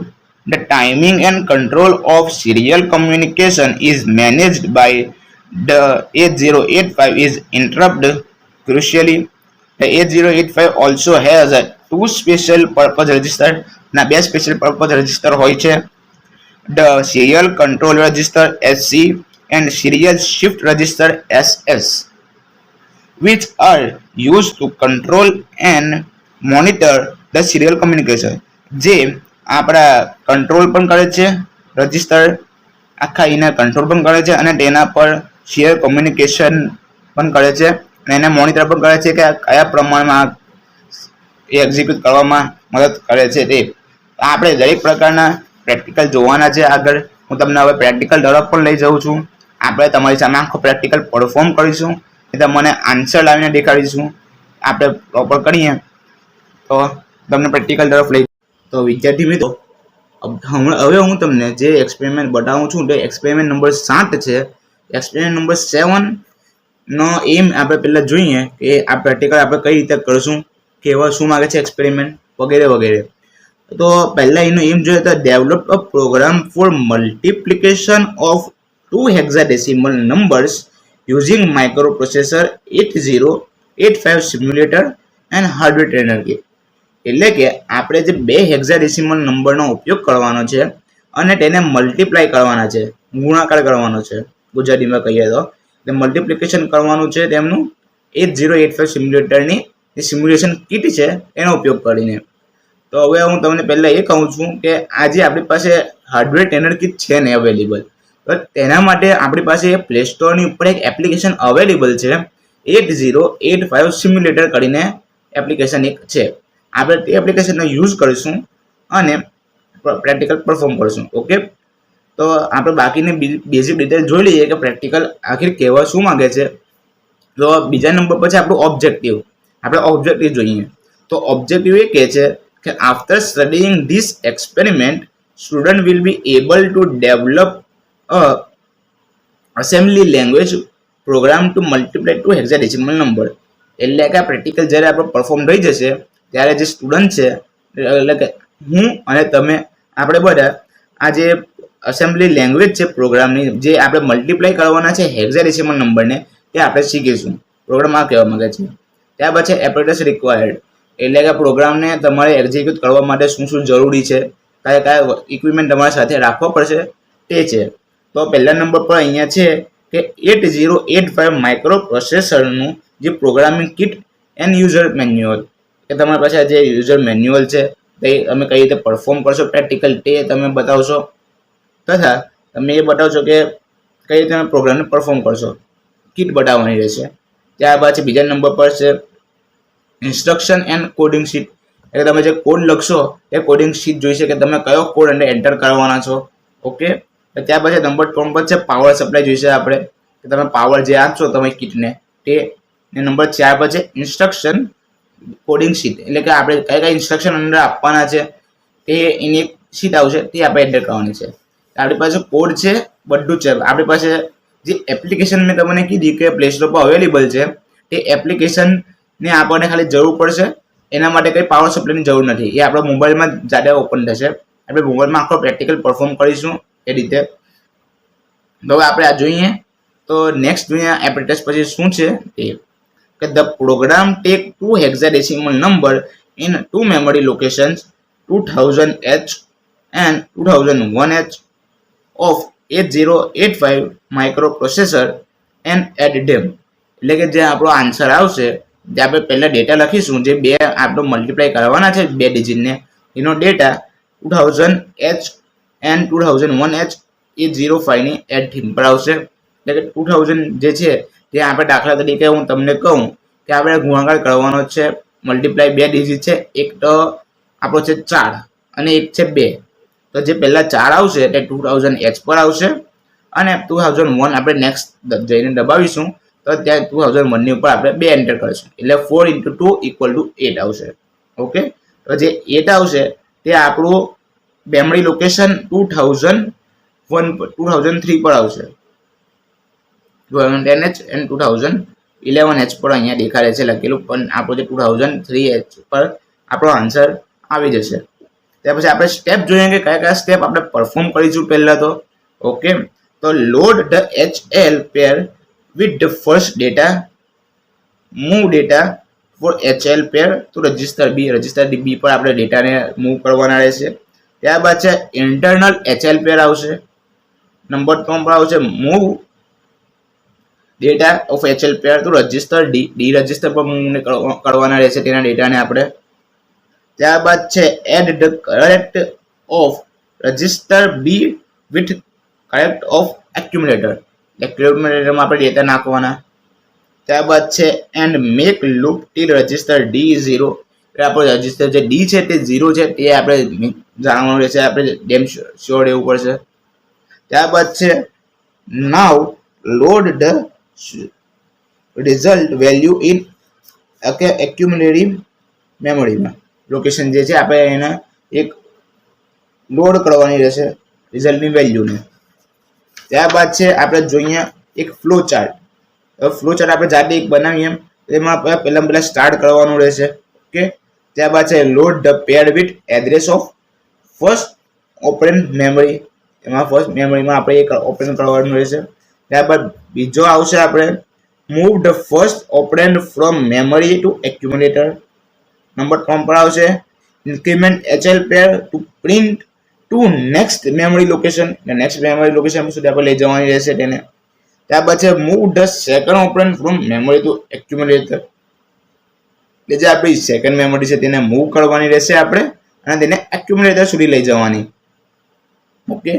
The timing and control of serial communication is managed by the 8085 is interrupted. Crucially, the 8085 also has a 2 special purpose register. ના 2 special purpose register હોય છે, the serial control register SC and serial shift register SS, which are used to control and monitor the serial communication. જે આપણા control પણ કરે છે, register આખા એને કંટ્રોલ પણ કરે છે અને તેના પર શેર કોમ્યુનિકેશન પણ કરે છે અને એને મોનિટર પણ કરે છે કે કયા પ્રમાણમાં એ એક્ઝિક્યુટ કરવામાં મદદ કરે છે તે. આપણે દરેક પ્રકારના પ્રેક્ટિકલ જોવાના છે. આગળ હું તમને હવે પ્રેક્ટિકલ તરફ પણ લઈ જાઉં છું. આપણે તમારી સામે આખો પ્રેક્ટિકલ પરફોર્મ કરીશું, એ તમને આન્સર લાવીને દેખાડીશું. આપણે પ્રોપર કરીએ તો તમને પ્રેક્ટિકલ તરફ લઈ. તો વિદ્યાર્થી મિત્રો, હવે હું તમને જે એક્સપેરિમેન્ટ બતાવું છું તે એક્સપેરિમેન્ટ નંબર 7 છે. એક્સપેરિમેન્ટ નંબર 7 નો એમ આપણે પહેલા જોઈએ કે આ પ્રેક્ટિકલ આપણે કઈ રીતે કરશું, કેવા શું માગે છે એક્સપેરિમેન્ટ વગેરે વગેરે. તો પહેલા એનો એમ જોઈએ તો develop a program for multiplication of 2 hexadecimal numbers using microprocessor 8085 simulator and hardware trainer kit. એટલે કે આપણે જે 2 હેક્સાડેસિમલ નંબરનો ઉપયોગ કરવાનો છે અને તેને મલ્ટીપ્લાય કરવાના છે, ગુણાકાર કરવાનો છે, ગુજરાતીમાં કહીએ તો મલ્ટિપ્લિકેશન કરવાનું છે તેમનું 8085 સિમ્યુલેટરની જે સિમ્યુલેશન કિટ છે એનો ઉપયોગ કરીને. તો હવે હું તમને પહેલાં એ કહું છું કે આજે આપણી પાસે હાર્ડવેર ટ્રેનર કિટ છે ને અવેલેબલ, તો તેના માટે આપણી પાસે પ્લે સ્ટોરની ઉપર એક એપ્લિકેશન અવેલેબલ છે, 8085 સિમ્યુલેટર કરીને એપ્લિકેશન એક છે. આપણે તે એપ્લિકેશનનો યુઝ કરીશું અને પ્રેક્ટિકલ પરફોર્મ કરીશું. ઓકે, તો આપણે બાકીની બેઝિક ડિટેલ જોઈ લઈએ કે પ્રેક્ટિકલ આખિર કહેવા શું માંગે છે. તો બીજા નંબર પર છે આપણું ઓબ્જેક્ટિવ. આપણે ઓબ્જેક્ટિવ જોઈએ તો ઓબ્જેક્ટિવ એ કહે છે કે after studying this experiment student will be able to develop a assembly language program to multiply 2 hexadecimal number. એટલે કે આ પ્રેક્ટિકલ જ્યારે આપણે પરફોર્મ થઈ જશે ત્યારે જે સ્ટુડન્ટ છે, એટલે કે હું અને તમે, આપણે બધા આ જે અસેમ્બલી લેંગ્વેજ છે પ્રોગ્રામની, જે આપણે મલ્ટીપ્લાય કરવાના છે હેક્સાડેસિમલ નંબરને, તે આપણે શીખીશું. પ્રોગ્રામ આ કહેવા માંગે છે. ત્યાર પછી એપરેટસ રિક્વાયર્ડ એટલે કે પ્રોગ્રામને તમારે એક્ઝિક્યુટ કરવા માટે શું શું જરૂરી છે, કયા કયા ઇક્વિપમેન્ટ તમારી સાથે રાખવા પડશે તે છે. તો પહેલા નંબર પર અહીંયા છે કે 8085 માઇક્રો પ્રોસેસરનું જે programming kit and user manual, કે તમારી પાસે જે યુઝર મેન્યુઅલ છે તે તમે કઈ રીતે પરફોર્મ કરશો પ્રેક્ટિકલ તે તમે બતાવશો, તથા તમે એ બતાવશો કે કઈ રીતે તમે પ્રોગ્રામને પરફોર્મ કરશો, કિટ બતાવવાની રહેશે. ત્યારબાદ છે બીજા નંબર પર છે ઇન્સ્ટ્રક્શન એન્ડ કોડિંગ શીટ, એટલે તમે જે કોડ લખશો એ કોડિંગ શીટ જોઈશે કે તમે કયો કોડ અંદર એન્ટર કરવાના છો. ઓકે, ત્યાર પછી નંબર 3 પર છે પાવર સપ્લાય જોઈશે આપણે, કે તમે પાવર જે આપશો તમે કિટને તે. નંબર 4 પર છે ઇન્સ્ટ્રક્શન કોડિંગ શીટ, એટલે કે આપણે કયા કયા ઇન્સ્ટ્રક્શન અંદર આપવાના છે તે એની એક શીટ આવશે તે આપણે એન્ટર કરવાની છે. આપણી પાસે કોડ છે બધું છે, આપણી પાસે જે એપ્લિકેશન મેં તમને કીધી કે પ્લે સ્ટોર પર અવેલેબલ છે તે એપ્લિકેશનને આપણને ખાલી જરૂર પડશે, એના માટે કંઈ પાવર સપ્લાયની જરૂર નથી, એ આપણા મોબાઈલમાં જાતે ઓપન થશે. આપણે મોબાઈલમાં આખો પ્રેક્ટિકલ પરફોર્મ કરીશું એ રીતે. તો હવે આપણે આ જોઈએ, તો નેક્સ્ટ જોઈએ એપરેટસ પછી શું છે તે, કે the program take 2 hexadecimal number in 2 memory locations 2000H and 2001H of 8085 microprocessor and add them, એટલે કે જે આપણો આન્સર આવશે જે આપણે પહેલા ડેટા લખીશું, જે બે આપણો મલ્ટીપ્લાય કરવાના છે બે ડિજિટને, એનો ડેટા 2000H એન્ડ 2001H એ 05 ની એડ થીમ પર આવશે. એટલે કે 2000 જે છે તે આપણે દાખલા તરીકે હું તમને કહું કે આપણે ગુણાકાર કરવાનો છે, મલ્ટીપ્લાય બે ડિજિટ છે, એક તો આપણો છે 4 અને એક છે 2. તો જે પહેલા 4 આવશે તે 2000H પર આવશે અને 2001 આપણે નેક્સ્ટ જઈને દબાવીશું તો ત્યાં 2001 ની ઉપર આપણે 2 એન્ટર કરીશું, એટલે 4 × 2 = 8 આવશે. ઓકે, તો જે 8 આવશે તે આપણું મેમરી લોકેશન 2003 પર આવશે, 2010H and 2011H પર અહીંયા દેખાડે છે લખેલું, પણ આપણો જે 2003H પર આપણો આન્સર આવી જશે. ત્યાર પછી આપણે સ્ટેપ જોઈએ કે કયા કયા સ્ટેપ આપણે પરફોર્મ કરીશું પહેલા તો. ઓકે, તો load the HL pair with the first data, move data for HL pair to register B, register B પર આપણે ડેટાને મૂવ કરવાના રહેશે. ત્યારબાદ છે ઇન્ટરનલ HL પેર આવશે. નંબર 3 પર આવશે move data of HL pair to register D register પર મૂવ કરવાના રહેશે તેના ડેટાને આપણે. ત્યારબાદ છે add the correct of register B with correct of accumulator, એક્યુમ્યુલેટરમાં આપણે ડેટા નાખવાના. ત્યારબાદ છે and make loop till register D 0, એટલે આપણો રજિસ્ટર જે D છે તે 0 છે તે આપણે જાણવાનું રહેશે, આપણે ડેમ શ્યોર રહેવું પડશે. ત્યારબાદ છે now load the result value in accumulative મેમરીમાં, લોકેશન જે છે આપણે એને એક લોડ કરવાની રહેશે રિઝલ્ટની વેલ્યુને. ત્યારબાદ છે આપણે જોઈએ એક ફ્લો ચાર્ટ. ફ્લો ચાર્ટ આપણે જાતે એક બનાવીએ, એમાં પહેલા સ્ટાર્ટ કરવાનું રહેશે. ઓકે, ત્યારબાદ છે load the pad with address of first operand memory, એમાં ફર્સ્ટ મેમરીમાં આપણે એક ઓપરેન્ડ કરવાનું રહેશે. ત્યારબાદ બીજો આવશે આપણે move the first operand from memory to accumulator. Number 3 પર આવશે increment HL pair to print to next memory location, next memory location સુધી આપણે લઈ જવાની રહેશે તેને. ત્યારબાદ છે move the second operand from memory to accumulator, એટલે જે આપણી સેકન્ડ મેમરી છે તેને મૂવ કરવાની રહેશે આપણે અને તેને એક્યુમ્યુલેટર સુધી લઈ જવાની. ઓકે,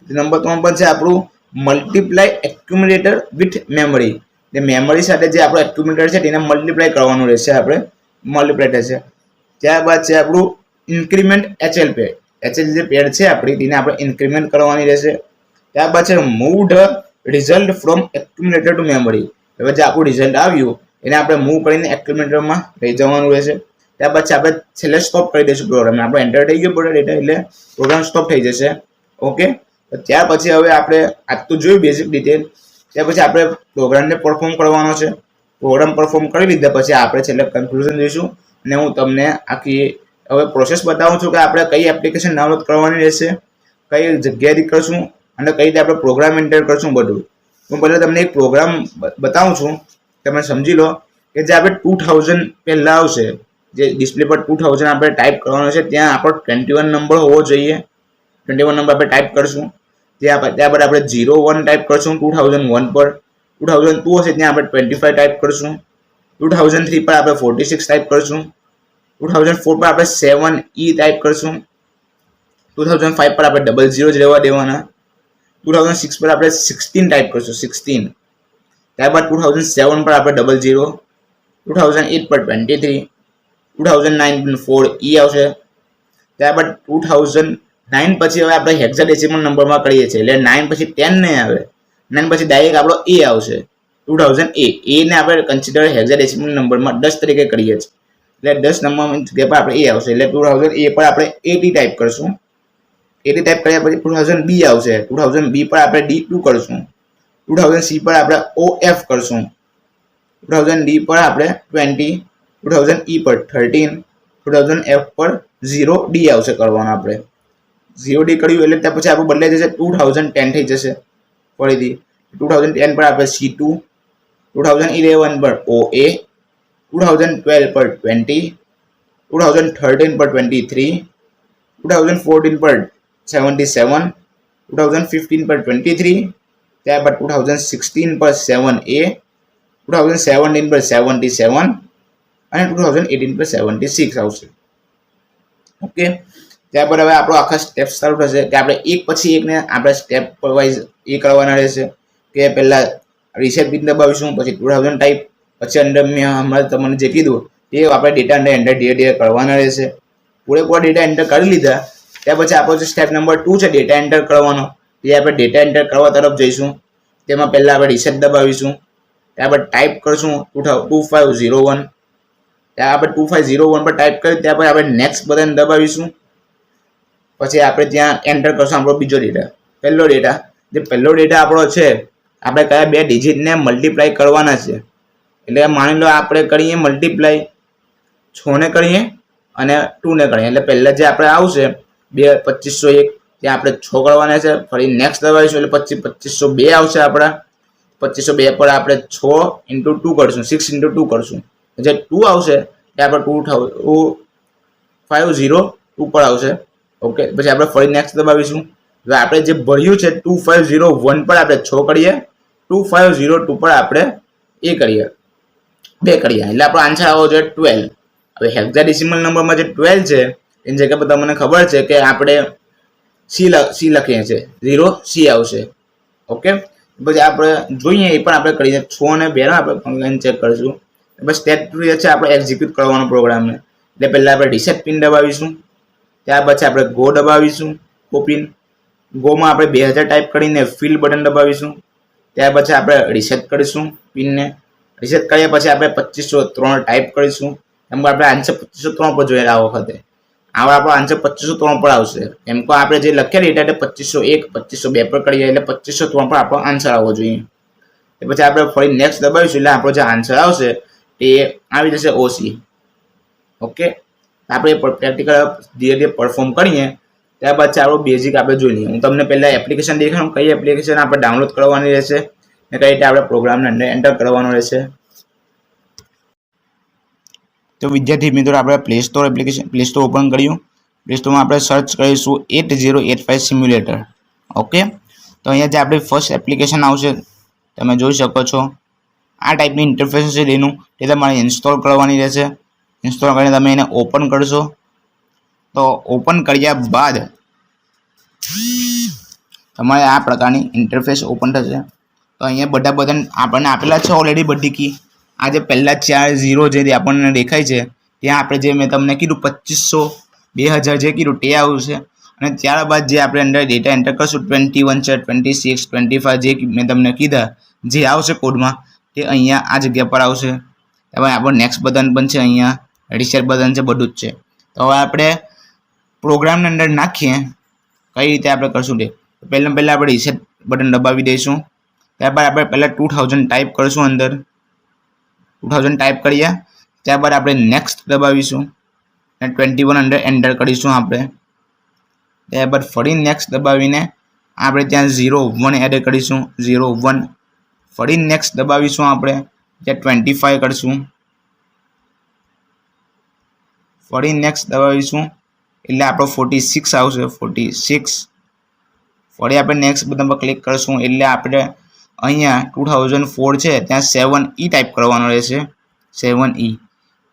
નંબર 3 પર છે આપણું મલ્ટીપ્લાય એક્યુમ્યુલેટર વિથ મેમરી, જે મેમરી સાથે જે આપણું એક્યુમ્યુલેટર છે તેને મલ્ટીપ્લાય કરવાનું રહેશે, આપણે મલ્ટીપ્લાય થશે. ત્યારબાદ છે આપણું ઇન્ક્રીમેન્ટ HL પેડ, HL જે પેડ છે આપણી તેને આપણે ઇન્ક્રીમેન્ટ કરવાની રહેશે. ત્યારબાદ છે move the result from accumulator to memory, હવે જે આપણું રિઝલ્ટ આવ્યું એને આપણે મૂવ કરીને એક્યુમ્યુલેટરમાં લઈ જવાનું રહેશે. ત્યારબાદ છે આપણે છેલ્લે સ્ટોપ કરી દઈશું પ્રોગ્રામ, આપણે એન્ટર થઈ ગયો પડે ડેટા એટલે પ્રોગ્રામ સ્ટોપ થઈ જશે. ઓકે, ત્યાર પછી હવે આપણે આજ તો જોયું બેઝિક ડિટેલ, ત્યાર પછી આપણે પ્રોગ્રામને પરફોર્મ કરવાનો છે. પ્રોગ્રામ પરફોર્મ કરી લીધા પછી આપણે છેલ્લે કન્ક્લુઝન જોઈશું અને હું તમને આખી હવે પ્રોસેસ બતાવું છું કે આપણે કઈ એપ્લિકેશન ડાઉનલોડ કરવાની રહેશે, કઈ જગ્યાએથી કરશું અને કઈ રીતે આપણે પ્રોગ્રામ એન્ટર કરશું બધું. હું પહેલાં તમને એક પ્રોગ્રામ બતાવું છું, તમે સમજી લો કે જે આપણે 2000 પહેલા આવશે, જે ડિસ્પ્લે પર 2000 આપણે ટાઈપ કરવાનો છે, ત્યાં આપણો 21 નંબર હોવો જોઈએ. 21 નંબર આપણે ટાઈપ કરશું. ત્યારબાદ આપણે 01 ટાઈપ કરશું 2001 પર. 2002 હશે ત્યાં આપણે 25 ટાઈપ કરશું. 2003 પર આપણે 46 ટાઈપ કરશું. 2004 પર આપણે 7E ટાઈપ કરશું. 2005 પર આપણે 00 જ રહેવા દેવાના. 2006 પર આપણે 16 ટાઈપ કરશું, 16. ત્યારબાદ 2007 પર આપણે 00. 2008 પર 23. 2009 પર 4E આવશે. ત્યારબાદ 2009 પછી હવે આપણે હેક્સાડેસિમલ નંબરમાં કરીએ છીએ, એટલે 9 પછી 10 નહીં આવે. 9 પછી ડાયરેક્ટ આપણો A આવશે, 2000 A ને આપણે કન્સિડર હેક્સાડેસિમલ નંબરમાં 10 તરીકે કરીએ છીએ, એટલે 10 નંબરની જગ્યા પર આપણે A આવશે, એટલે 2000 A પર આપણે 80 ટાઈપ કરશું. 80 ટાઈપ કર્યા પછી 2000 B આવશે. 2000 B પર આપણે D2 કરશું. 2000 C પર આપણે OF કરશું. 2000 D પર આપણે 20. 2000 E પર 13. 2000 F પર 0D આવશે કરવાનું. આપણે 0D કર્યું એટલે ત્યાં પછી આપણું બદલાઈ જશે, 2010 થઈ જશે. ફરીથી 2010 પર આપણે C2. 2011 પર OA. 2012 પર 20. 2013 પર 23. 2014 પર 77. 2015 પર 23. ત્યારબાદ 2016 પર 7A. 2017 પર 77 અને 2018 પર 76 આવશે. ઓકે, ત્યારબાદ હવે આપણો આખા સ્ટેપ ચાલુ થશે કે આપણે એક પછી એકને આપણે સ્ટેપ વાઇઝ એ કરવાના રહેશે. કે પહેલા રીસેટ પિન દબાવીશું, પછી 2000 ટાઈપ, પછી અંદર મેં હમણાં તમને જે કીધું એ આપણે ડેટા એન્ટર ધીરે ધીરે કરવાના રહેશે. પૂરેપૂરા ડેટા એન્ટર કરી લીધા ત્યાર પછી આપણો જે સ્ટેપ નંબર 2 છે ડેટા એન્ટર કરવાનો, એ આપણે ડેટા એન્ટર કરવા તરફ જઈશું. તેમાં પહેલા આપણે રીસેટ દબાવીશું, ત્યારબાદ ટાઈપ કરશું 2501. ત્યાં આપણે 2501 પર ટાઈપ કરી ત્યાં પછી આપણે નેક્સ્ટ બટન દબાવીશું. પછી આપણે ત્યાં એન્ટર કરશું આપણો બીજો ડેટા, પહેલો ડેટા. જે પહેલો ડેટા આપણો છે, આપણે કયા 2 ડિજિટને મલ્ટીપ્લાય કરવાના છે. એટલે માની લો આપણે કરીએ મલ્ટીપ્લાય 6 ને કરીએ અને 2 ને કરીએ, એટલે પહેલા જે આપણે આવશે 2501 ત્યાં આપણે 6 કરવાના છે. ફરી નેક્સ્ટ દબાવીશું એટલે 2502 આવશે. આપણા 2502 પર આપણે 6 × 2 કરશું, 6 × 2 કરશું. જે 2 આવશે એ આપણે 2502 પર આવશે. ઓકે, પછી આપણે ફરી નેક્સ્ટ દબાવીશું. હવે આપણે જે ભર્યું છે 2501 પર આપણે 6 કરીએ, 2502 પર આપણે એ કરીએ 2 કરીએ, એટલે આપણો આન્સર આવવો જોઈએ 12. હવે હેક્સાડેસિમલ નંબરમાં જે 12 છે એની જગ્યા પર તમને ખબર છે કે આપણે C લખીએ છીએ, 0C આવશે. ઓકે, પછી આપણે જોઈએ એ પણ આપણે કરીએ 6 અને 2 આપણે ચેક કરીશું. બસ સ્ટેપ 2 છે આપણે એક્ઝિક્યુટ કરવાનો પ્રોગ્રામને. એટલે પહેલા આપણે રીસેટ પિન દબાવીશું, ત્યાર પછી આપણે ગો દબાવીશું, પિન ગોમાં આપણે 2000 ટાઈપ કરીને ફિલ બટન દબાવીશું. ત્યાર પછી આપણે રીસેટ કરીશું પિનને. રીસેટ કર્યા પછી આપણે 2503 ટાઈપ કરીશું. એમ આપણે આન્સર 2503 પર જોઈએ. આ વખતે આવા આપણો આન્સર 2503 પર આવશે. એમ કે આપણે જે લખેલી ડેટા 2501 2502 પર કરીએ એટલે 2503 પર આપણો આન્સર આવવો જોઈએ. એ પછી આપણે ફરી નેક્સ્ટ દબાવીશું એટલે આપણો જે આન્સર આવશે એ આવી જશે OC. ઓકે, આપણે પ્રેક્ટિકલ ધીરે ધીરે પરફોર્મ કરીએ. ત્યારબાદ ચાલો બેઝિક આપણે જોઈ લઈએ. હું તમને પહેલા એપ્લિકેશન દેખાડું, કઈ એપ્લિકેશન આપણે ડાઉનલોડ કરવાની રહેશે ને કઈ રીતે આપણે પ્રોગ્રામને અંદર એન્ટર કરવાનો રહેશે. તો વિદ્યાર્થી મિત્રો, આપણે પ્લે સ્ટોર ઓપન કર્યું. પ્લે સ્ટોરમાં આપણે સર્ચ કરીશું 8085 સિમ્યુલેટર. ઓકે, તો અહીંયા જે આપણી ફર્સ્ટ એપ્લિકેશન આવશે તમે જોઈ શકો છો. આ ટાઈપની ઇન્ટરફેસ છે એનું, તે તમારે ઇન્સ્ટોલ કરવાની રહેશે. ઇન્સ્ટોલ કરીને તમે એને ઓપન કરશો. તો ઓપન કર્યા બાદ તમારે આ પ્રકારની ઇન્ટરફેસ ઓપન થશે. તો અહીંયા બધા બટન આપણને આપેલા છે ઓલરેડી બધી કી. આ જે પહેલા 4 0 જે આપણને દેખાય છે ત્યાં આપણે જે મેં તમને કીધું 2500 2000 જે કીધું તે આવશે. અને ત્યારબાદ જે આપણે અંદર ડેટા એન્ટર કરશું 21 છે, 26 25 જે મેં તમને કીધા જે આવશે કોડમાં તે અહીંયા આ જગ્યા પર આવશે. હવે આપણું નેક્સ્ટ બટન પણ છે, અહીંયા રીસેટ બટન છે, બધું જ છે. તો હવે આપણે પ્રોગ્રામની અંદર નાખીએ કઈ રીતે આપણે કરશું તે. પહેલાં આપણે રીસેટ બટન દબાવી દઈશું. ત્યારબાદ આપણે પહેલાં 2000 ટાઈપ કરશું, અંદર 2000 ટાઈપ કર્યા. ત્યારબાદ આપણે નેક્સ્ટ દબાવીશું અને 21 અંદર એન્ટર કરીશું આપણે. ત્યારબાદ ફરી નેક્સ્ટ દબાવીને આપણે ત્યાં 01 એડ કરીશું, 01. ફરી નેક્સ્ટ દબાવીશું આપણે, ત્યાં 25 કરીશું. ફરી નેક્સ્ટ દબાવીશું એટલે આપણો 46 આવશે 46 ફરી આપણે નેક્સ્ટ બટન પર ક્લિક કરશું એટલે આપણે અહીંયા 2004 છે ત્યાં 7E ટાઈપ કરવાનો રહેશે 7E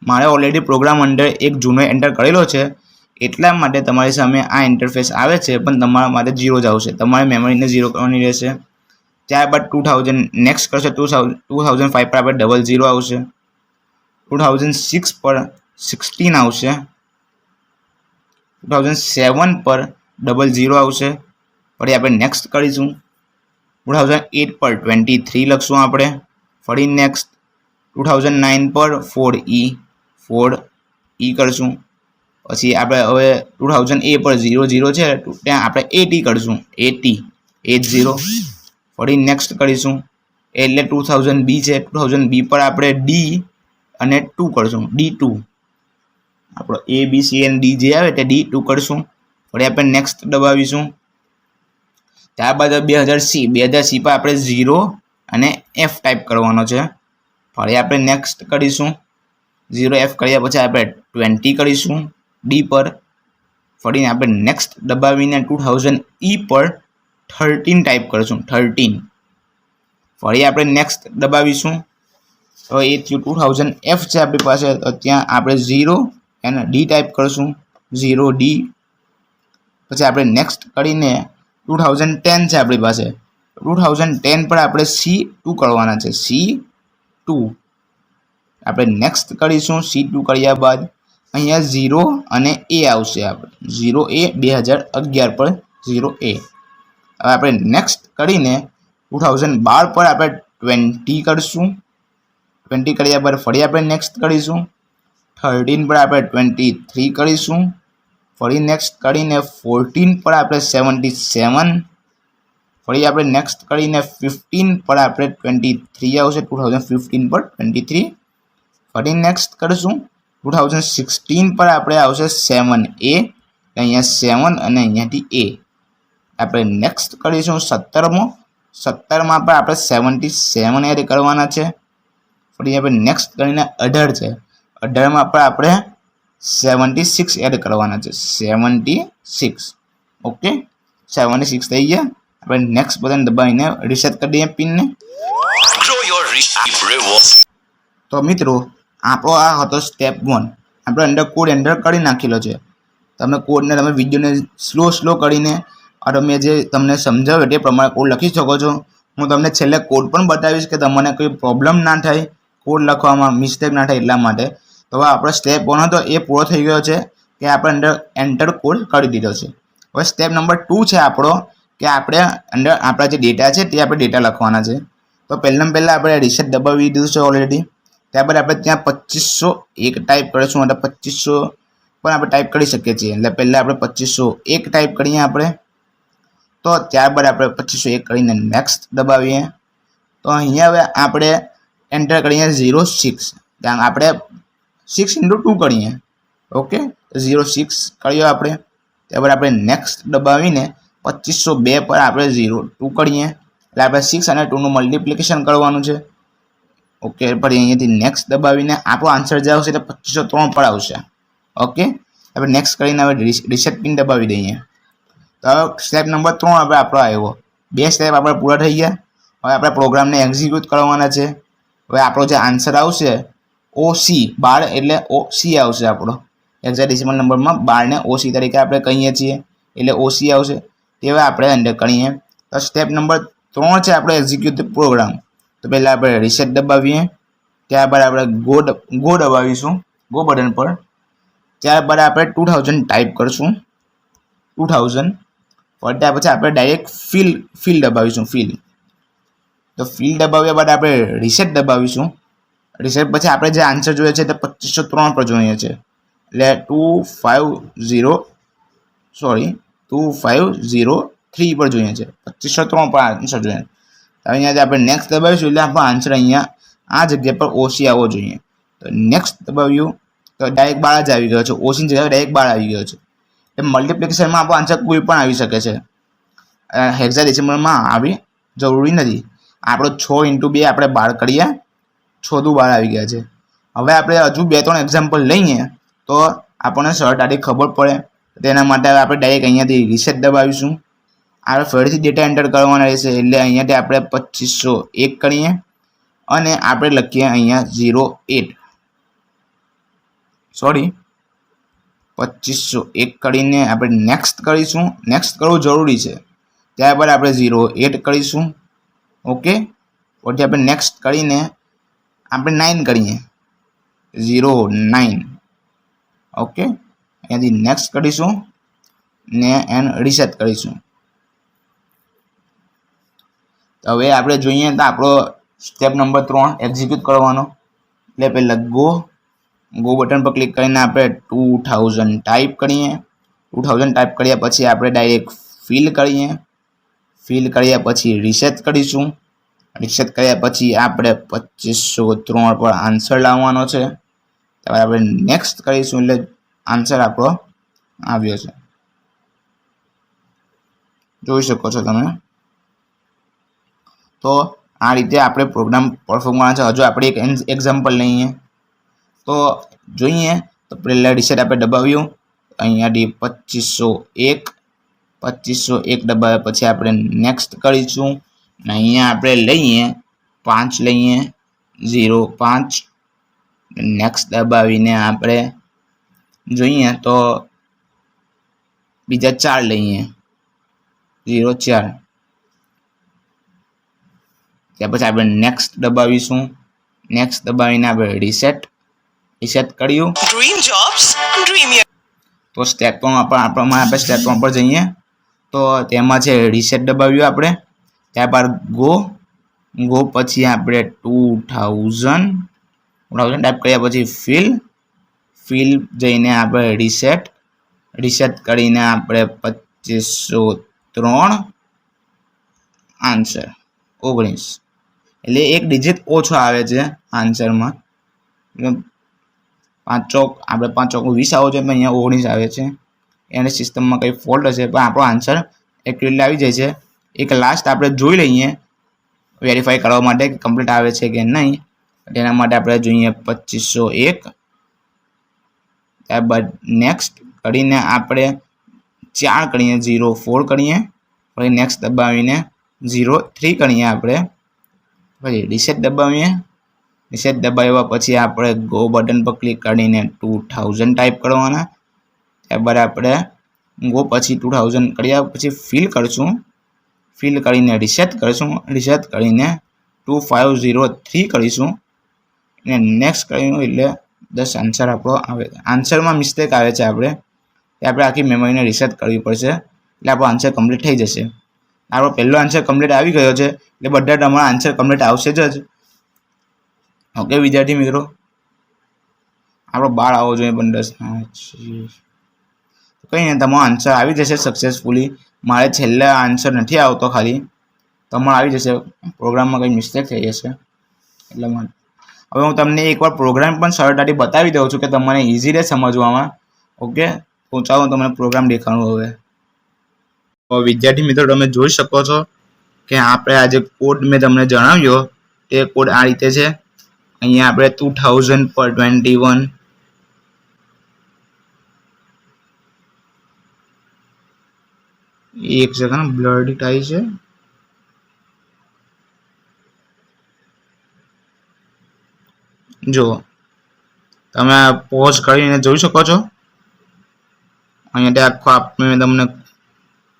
મારે ઓલરેડી પ્રોગ્રામ અંદર એક જૂનો એન્ટર કરેલો છે એટલા માટે તમારી સામે આ ઇન્ટરફેસ આવે છે પણ તમારા માટે 0 જ આવશે તમારે મેમરીને 0 કરવાની રહેશે ત્યારબાદ 2000 નેક્સ્ટ કરશે 2005 પર આપણે 00 આવશે 2006 પર 16 આવશે 2007 પર 00 આવશે ફરી આપણે નેક્સ્ટ કરીશું 2008 પર 23 લખશું આપણે ફરી નેક્સ્ટ 2009 પર 4E કરશું પછી આપણે હવે 2000 પર 00 છે ત્યાં આપણે 80 કરશું 80 ફરી નેક્સ્ટ કરીશું એટલે 2000B છે 2000B પર આપણે D અને 2 કરશું D2 આપણો A B C and D જે આવે તે D2 કરશું ફરી આપણે નેક્સ્ટ દબાવીશું ત્યારબાદ 2000C પર આપણે 0 અને F ટાઈપ કરવાનો છે ફરી આપણે નેક્સ્ટ કરીશું 0F કર્યા પછી આપણે 20 કરીશું D પર ફરી આપણે નેક્સ્ટ દબાવીને 2000E પર 13 ટાઈપ કરીશું 13 ફરી આપણે નેક્સ્ટ દબાવીશું તો એ થયું 2000F છે આપણી પાસે તો ત્યાં આપણે 0 અને D ટાઈપ કરશું 0D પછી આપણે નેક્સ્ટ કરીને 2010 છે આપણી પાસે 2010 પર આપણે C2 કરવાના છે C2 આપણે નેક્સ્ટ કરીશું C2 કર્યા બાદ અહીંયા 0 અને A આવશે આપણે 0A 2011 પર 0A હવે આપણે નેક્સ્ટ કરીને 2012 પર આપણે 20 કરશું 20 કર્યા બાદ ફરી આપણે નેક્સ્ટ કરીશું 13 પર આપણે 23 કરીશું ફરી નેક્સ્ટ કરીને 14 પર આપણે 77 ફરી આપણે નેક્સ્ટ કરીને 15 પર આપણે 23 આવશે 2015 પર 23 ફરી નેક્સ્ટ કરીશું 2016 પર આપણે આવશે 7A અહીંયા 7 અને અહીંયાથી A આપણે નેક્સ્ટ કરીશું 17માં પર આપણે 77 એડ કરવાના છે ફરી આપણે નેક્સ્ટ કરીને 18 છે 18માં પર આપણે 76 એડ કરવાના છે 76 ઓકે 76 થઈ ગયા આપણે નેક્સ્ટ બટન દબાવીને રીસેટ કરી દઈએ પિનને તો મિત્રો આપણો આ હતો સ્ટેપ 1 આપણે અંદર કોડ એન્ટર કરી નાખેલો છે તમે કોડને તમે વિડીયોને સ્લો કરીને અને મેં જે તમને સમજાવ્યું તે પ્રમાણે કોડ લખી શકો છો હું તમને છેલ્લે કોડ પણ બતાવીશ કે તમને કોઈ પ્રોબ્લેમ ના થાય કોડ લખવામાં મિસ્ટેક ના થાય એટલા માટે તો હવે આપણો સ્ટેપ 1 હતો એ પૂરો થઈ ગયો છે કે આપણે અંદર એન્ટર કોડ કરી દીધો છે હવે સ્ટેપ નંબર 2 છે આપણો કે આપણે અંદર આપણા જે ડેટા છે તે આપણે ડેટા લખવાના છે તો પહેલાં આપણે રીસેટ દબાવી દીધું છે ઓલરેડી ત્યારબાદ આપણે ત્યાં 2501 ટાઈપ કરીશું એટલે 2500 પણ આપણે ટાઈપ કરી શકીએ છીએ એટલે પહેલાં આપણે 2501 ટાઈપ કરીએ આપણે તો ત્યારબાદ આપણે 2501 કરીને નેક્સ્ટ દબાવીએ તો અહીંયા હવે આપણે એન્ટર કરીએ 06 ત્યાં આપણે 6 × 2 કરીએ ઓકે 06 કરીએ આપણે ત્યારબાદ આપણે નેક્સ્ટ દબાવીને 2502 પર આપણે 02 કરીએ એટલે આપણે 6 અને 2 નું મલ્ટિપ્લિકેશન કરવાનું છે ઓકે ફરી અહીંયાથી નેક્સ્ટ દબાવીને આપણો આન્સર જે આવશે એટલે 2503 પર આવશે ઓકે આપણે નેક્સ્ટ કરીને હવે રીસેટ પિન દબાવી દઈએ તો સ્ટેપ નંબર 3 આપણે આપણો આવ્યો 2 સ્ટેપ આપણે પૂરા થઈ ગયા હવે આપણે પ્રોગ્રામને એક્ઝિક્યુટ કરવાના છે હવે આપણો જે આન્સર આવશે OC 12 એટલે OC આવશે આપણો હેક્સાડેસિમલ નંબરમાં 12 ને OC તરીકે આપણે કહીએ છીએ એટલે OC આવશે તે હવે આપણે એન્ટર કરીએ તો સ્ટેપ નંબર 3 છે આપણો એક્ઝિક્યુટ પ્રોગ્રામ તો પહેલાં આપણે રીસેટ દબાવીએ ત્યારબાદ આપણે ગો દબાવીશું ગો બટન પર ત્યારબાદ આપણે 2000 ટાઈપ કરશું 2000 ત્યાર પછી આપણે ડાયરેક્ટ ફિલ દબાવીશું ફિલ તો ફિલ દબાવ્યા બાદ આપણે રીસેટ દબાવીશું રીસેટ પછી આપણે જે આન્સર જોઈએ છે તે 2503 પર જોઈએ છે એટલે 2503 પર જોઈએ છે 2503 પર આન્સર જોઈએ અહીંયાથી આપણે નેક્સ્ટ દબાવીશું એટલે આપણો આન્સર અહીંયા આ જગ્યા પર OC આવવો જોઈએ તો નેક્સ્ટ દબાવ્યું તો ડાયરેક્ટ 12 જ આવી ગયો છે OC ની જગ્યાએ ડાયરેક્ટ 12 આવી ગયો છે એ મલ્ટિપ્લિકેશનમાં આપણો આન્સર કોઈ પણ આવી શકે છે હેક્સાડેસિમલમાં આવી જરૂરી નથી આપણો 6 × 2 આપણે 12 કરીએ 6 દુ 12 આવી ગયા છે હવે આપણે હજુ 2-3 એક્ઝામ્પલ લઈએ તો આપણને સરળતાથી ખબર પડે તેના માટે આપણે ડાયરેક્ટ અહીંયાથી રીસેટ દબાવીશું. આપણે ફરીથી ડેટા એન્ટર કરવાના રહેશે એટલે અહીંયાથી આપણે 2501 કરીએ અને આપણે લખીએ અહીંયા 08 સોરી 2501 કરીને આપણે નેક્સ્ટ કરીશું. નેક્સ્ટ કરવું જરૂરી છે. ત્યારબાદ આપણે 08 કરીશું. ઓકે, પછી આપણે નેક્સ્ટ કરીને આપણે 9 કરીએ 09. ઓકે, અહીંયાથી નેક્સ્ટ કરીશું ને એન્ડ રીસેટ કરીશું. તો હવે આપણે જોઈએ તો આપણો સ્ટેપ નંબર 3 એક્ઝિક્યુટ કરવાનો. એટલે પહેલાં ગો બટન પર ક્લિક કરીને આપણે 2000 ટાઈપ કરીએ. 2000 ટાઈપ કર્યા પછી આપણે ડાયરેક્ટ ફિલ કરીએ. ફિલ કર્યા પછી રીસેટ કરીશું. રીસેટ કર્યા પછી આપણે 2503 પર આન્સર લાવવાનો છે. ત્યારે આપણે નેક્સ્ટ કરીશું એટલે આન્સર આપણો આવ્યો છે. જોઈ શકો છો તમે. તો આ રીતે આપણે પ્રોગ્રામ પરફોર્મ કરવાનો છે. હજુ આપણે એક એક્ઝામ્પલ લઈએ તો જોઈએ. તો પહેલાં રીસેટ આપણે દબાવ્યું, અહીંયાથી 2501 દબાવ્યા પછી આપણે નેક્સ્ટ કરીશું. અને અહીંયા આપણે લઈએ 5 લઈએ 05. નેક્સ્ટ દબાવીને આપણે જોઈએ તો બીજા 4 લઈએ 04. ત્યાર પછી આપણે નેક્સ્ટ દબાવીશું. નેક્સ્ટ દબાવીને આપણે રીસેટ કર્યું. તો સ્ટેપ 3 આપણે સ્ટેપ 3 પર જઈએ તો તેમાં છે રીસેટ દબાવ્યું આપણે. ત્યારબાદ ગો પછી આપણે 2000 ટાઈપ કર્યા પછી ફિલ જઈને આપણે રીસેટ કરીને આપણે 2503 આન્સર 19. એટલે એક ડિજિટ ઓછો આવે છે આન્સરમાં. 5 ચોક 20 આવો છે, અહીંયા 19 આવે છે. એને સિસ્ટમમાં કંઈ ફોલ્ટ હશે પણ આપણો આન્સર એક્યુરેટલી આવી જાય છે. એક લાસ્ટ આપણે જોઈ લઈએ વેરીફાઈ કરવા માટે કે કમ્પ્લીટ આવે છે કે નહીં. તેના માટે આપણે જોઈએ 2501. ત્યારબાદ નેક્સ્ટ કરીને આપણે 4 કરીએ 04 કરીએ. પછી નેક્સ્ટ દબાવીને 03 કરીએ આપણે. પછી રીસેટ દબાવીએ. રીસેટ દબાવ્યા પછી આપણે ગો બટન પર ક્લિક કરીને 2000 ટાઈપ કરવાના. ત્યારબાદ આપણે ગો પછી 2000 કર્યા પછી ફિલ કરશું. ફિલ કરીને રીસેટ કરીશું. રીસેટ કરીને 2503 કરીશું અને નેક્સ્ટ કરીશું એટલે 10 આન્સર આપણો આવે. આન્સરમાં મિસ્ટેક આવે છે આપણે આખી મેમરીને રીસેટ કરવી પડશે એટલે આપણો આન્સર કમ્પ્લીટ થઈ જશે. આપણો પહેલો આન્સર કમ્પ્લીટ આવી ગયો છે એટલે બધા તમારા આન્સર કમ્પ્લીટ આવશે જ. ઓકે વિદ્યાર્થી મિત્રો, આપણો 12 આવવો જોઈએ પણ 10 કંઈ નહીં, તમારો આન્સર આવી જશે સક્સેસફુલી. મારે છેલ્લા આન્સર નથી આવતો, ખાલી તમારે આવી જશે. પ્રોગ્રામમાં કંઈ મિસ્ટેક થઈ જશે એટલા માટે. હવે હું તમને એકવાર પ્રોગ્રામ પણ સરળતાથી બતાવી દઉં છું કે તમને ઇઝી રહે સમજવામાં. ઓકે, તો ચાલો તમને પ્રોગ્રામ દેખાડું હવે. તો વિદ્યાર્થી મિત્રો તમે જોઈ શકો છો કે આપણે આ જે કોડ મેં તમને જણાવ્યો તે કોડ આ રીતે છે. અહીંયા આપણે 2000 પર 21 એક સેકન્ડ બ્લડ થાય છે. જો તમે પોઝ કરીને જોઈ શકો છો. અહીંયા આખો મેં તમને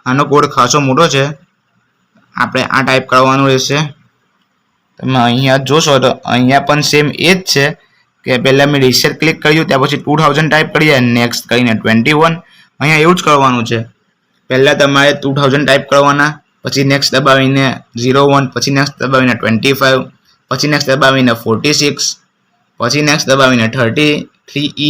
આનો કોડ ખાસો મોટો છે. આપણે આ ટાઈપ કરવાનું રહેશે. તમે અહીંયા જોશો તો અહીંયા પણ સેમ એ જ છે કે પહેલાં મેં રીસેટ ક્લિક કર્યું, ત્યાર પછી 2000 ટાઈપ કરીએ, નેક્સ્ટ કરીને 21. અહીંયા એવું જ કરવાનું છે. પહેલાં તમારે 2000 ટાઈપ કરવાના, પછી નેક્સ્ટ દબાવીને 01, પછી નેક્સ્ટ દબાવીને 25, પછી નેક્સ્ટ દબાવીને 46, પછી નેક્સ્ટ દબાવીને 33E,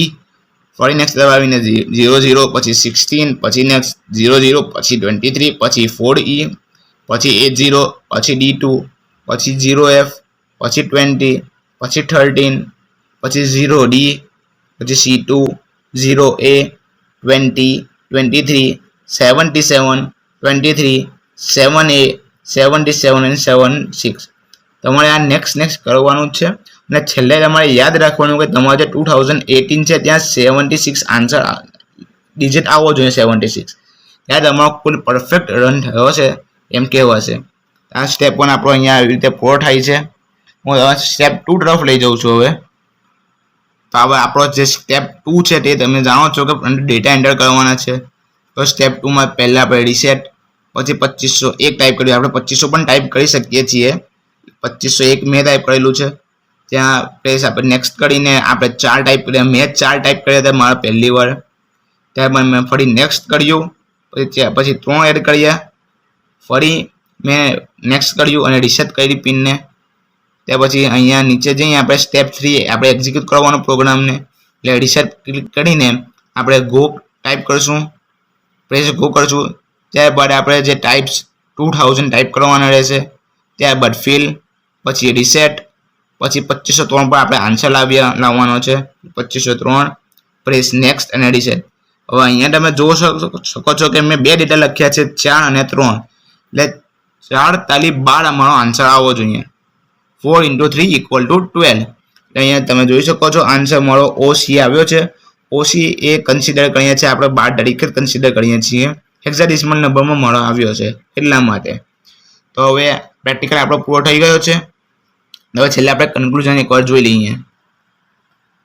ફરી નેક્સ્ટ દબાવીને 00, પછી 16, પછી નેક્સ્ટ 00, પછી 23, પછી 4E, પછી 80, પછી D2, પછી 0F, પછી 20, પછી 13, પછી 0D, પછી C2, 0A, 20, 23, 77, 23, 7A, 77 અને 76. તમારે આ નેક્સ્ટ કરવાનું જ છે. અને છેલ્લે તમારે યાદ રાખવાનું કે તમારો જે 2018 છે ત્યાં 76 આન્સર ડિજિટ આવવો જોઈએ, 76 ત્યાં તમારો કુલ પરફેક્ટ રન થયો છે એમ કહેવાશે. આ સ્ટેપ 1 આપણો અહીંયા આવી રીતે પૂરો થાય છે. હું સ્ટેપ 2 તરફ લઈ જાઉં છું. હવે તો હવે આપણો જે સ્ટેપ 2 છે તે તમે જાણો છો કે ડેટા એન્ટર કરવાના છે. તો સ્ટેપ 2 માં પહેલા આપણે રીસેટ, પછી 2501 ટાઈપ કર્યું. આપણે 2500 પણ ટાઈપ કરી શકીએ છીએ. 2501 મેં ટાઈપ કરેલું છે. ત્યાં પ્લેસ આપણે નેક્સ્ટ કરીને આપણે 4 ટાઈપ કર્યા. મેં 4 ટાઈપ કર્યા હતા મારા પહેલી વાર. ત્યારબાદ મેં ફરી નેક્સ્ટ કર્યું, પછી 3 એડ કર્યા, ફરી મેં નેક્સ્ટ કર્યું અને રીસેટ કરી પિનને. ત્યાર પછી અહીંયા નીચે જઈએ આપણે સ્ટેપ 3 આપણે એક્ઝિક્યુટ કરવાનો પ્રોગ્રામને, એટલે રીસેટ ક્લિક કરીને આપણે ગો ટાઈપ કરશું, પ્રેસ ગો કરશું. ત્યારબાદ આપણે જે ટાઈપ્સ 2000 ટાઈપ કરવાના રહેશે. ત્યારબાદ ફિલ, પછી રીસેટ, પછી 2503 પર આપણે આન્સર લાવવાનો છે. 2503 પ્રેસ નેક્સ્ટ અને રીસેટ. હવે અહીંયા તમે જોઈ શકો છો કે મેં 2 ડેટા લખ્યા છે, 4 અને 3, એટલે 4 તાલી 12 અમારો આન્સર આવવો જોઈએ. 4 × 3 = 12. અહીંયા તમે જોઈ શકો છો આન્સર મારો OC આવ્યો છે. OC એ કન્સિડર કરીએ છીએ આપણે 12 તરીકે કન્સિડર કરીએ છીએ. હેક્સાડેસિમલ નંબરમાં મારો આવ્યો છે એટલા માટે. તો હવે પ્રેક્ટિકલ આપણો પૂરો થઈ ગયો છે. હવે છેલ્લે આપણે કન્ક્લુઝન એકવાર જોઈ લઈએ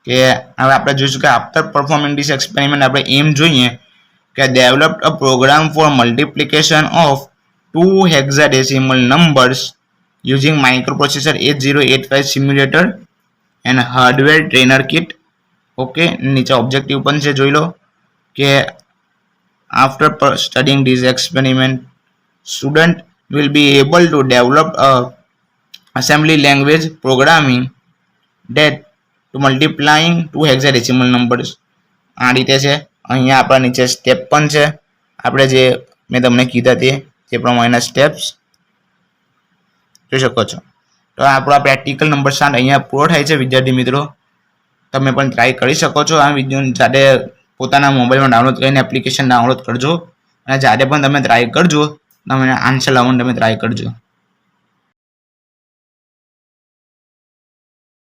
કે હવે આપણે જોઈશું કે આફ્ટર પરફોર્મિંગ ધીસ એક્સપેરિમેન્ટ આપણે એમ જોઈએ કે developed a program for multiplication of 2 hexadecimal numbers using microprocessor 8085 simulator and hardware trainer kit. Okay, નીચે ઓબ્જેક્ટિવ પણ છે, જોઈ લો કે after studying this experiment student will be able to develop a assembly language programming that to multiplying 2 hexadecimal numbers. આ રીતે છે. અહીંયા આપણા નીચે સ્ટેપ પણ છે, આપણે જે મેં તમને કીધા તે પ્રમાણેના સ્ટેપ્સ જોઈ શકો છો. તો આપણો પ્રેક્ટિકલ નંબર 7 અહીંયા પૂરો થાય છે. વિદ્યાર્થી મિત્રો, તમે પણ ટ્રાય કરી શકો છો. આ વિડીયો જાતે પોતાના મોબાઈલમાં ડાઉનલોડ કરીને એપ્લિકેશન ડાઉનલોડ કરજો અને જાતે પણ તમે ટ્રાય કરજો. તમે આન્સર લાવવાનું તમે ટ્રાય કરજો.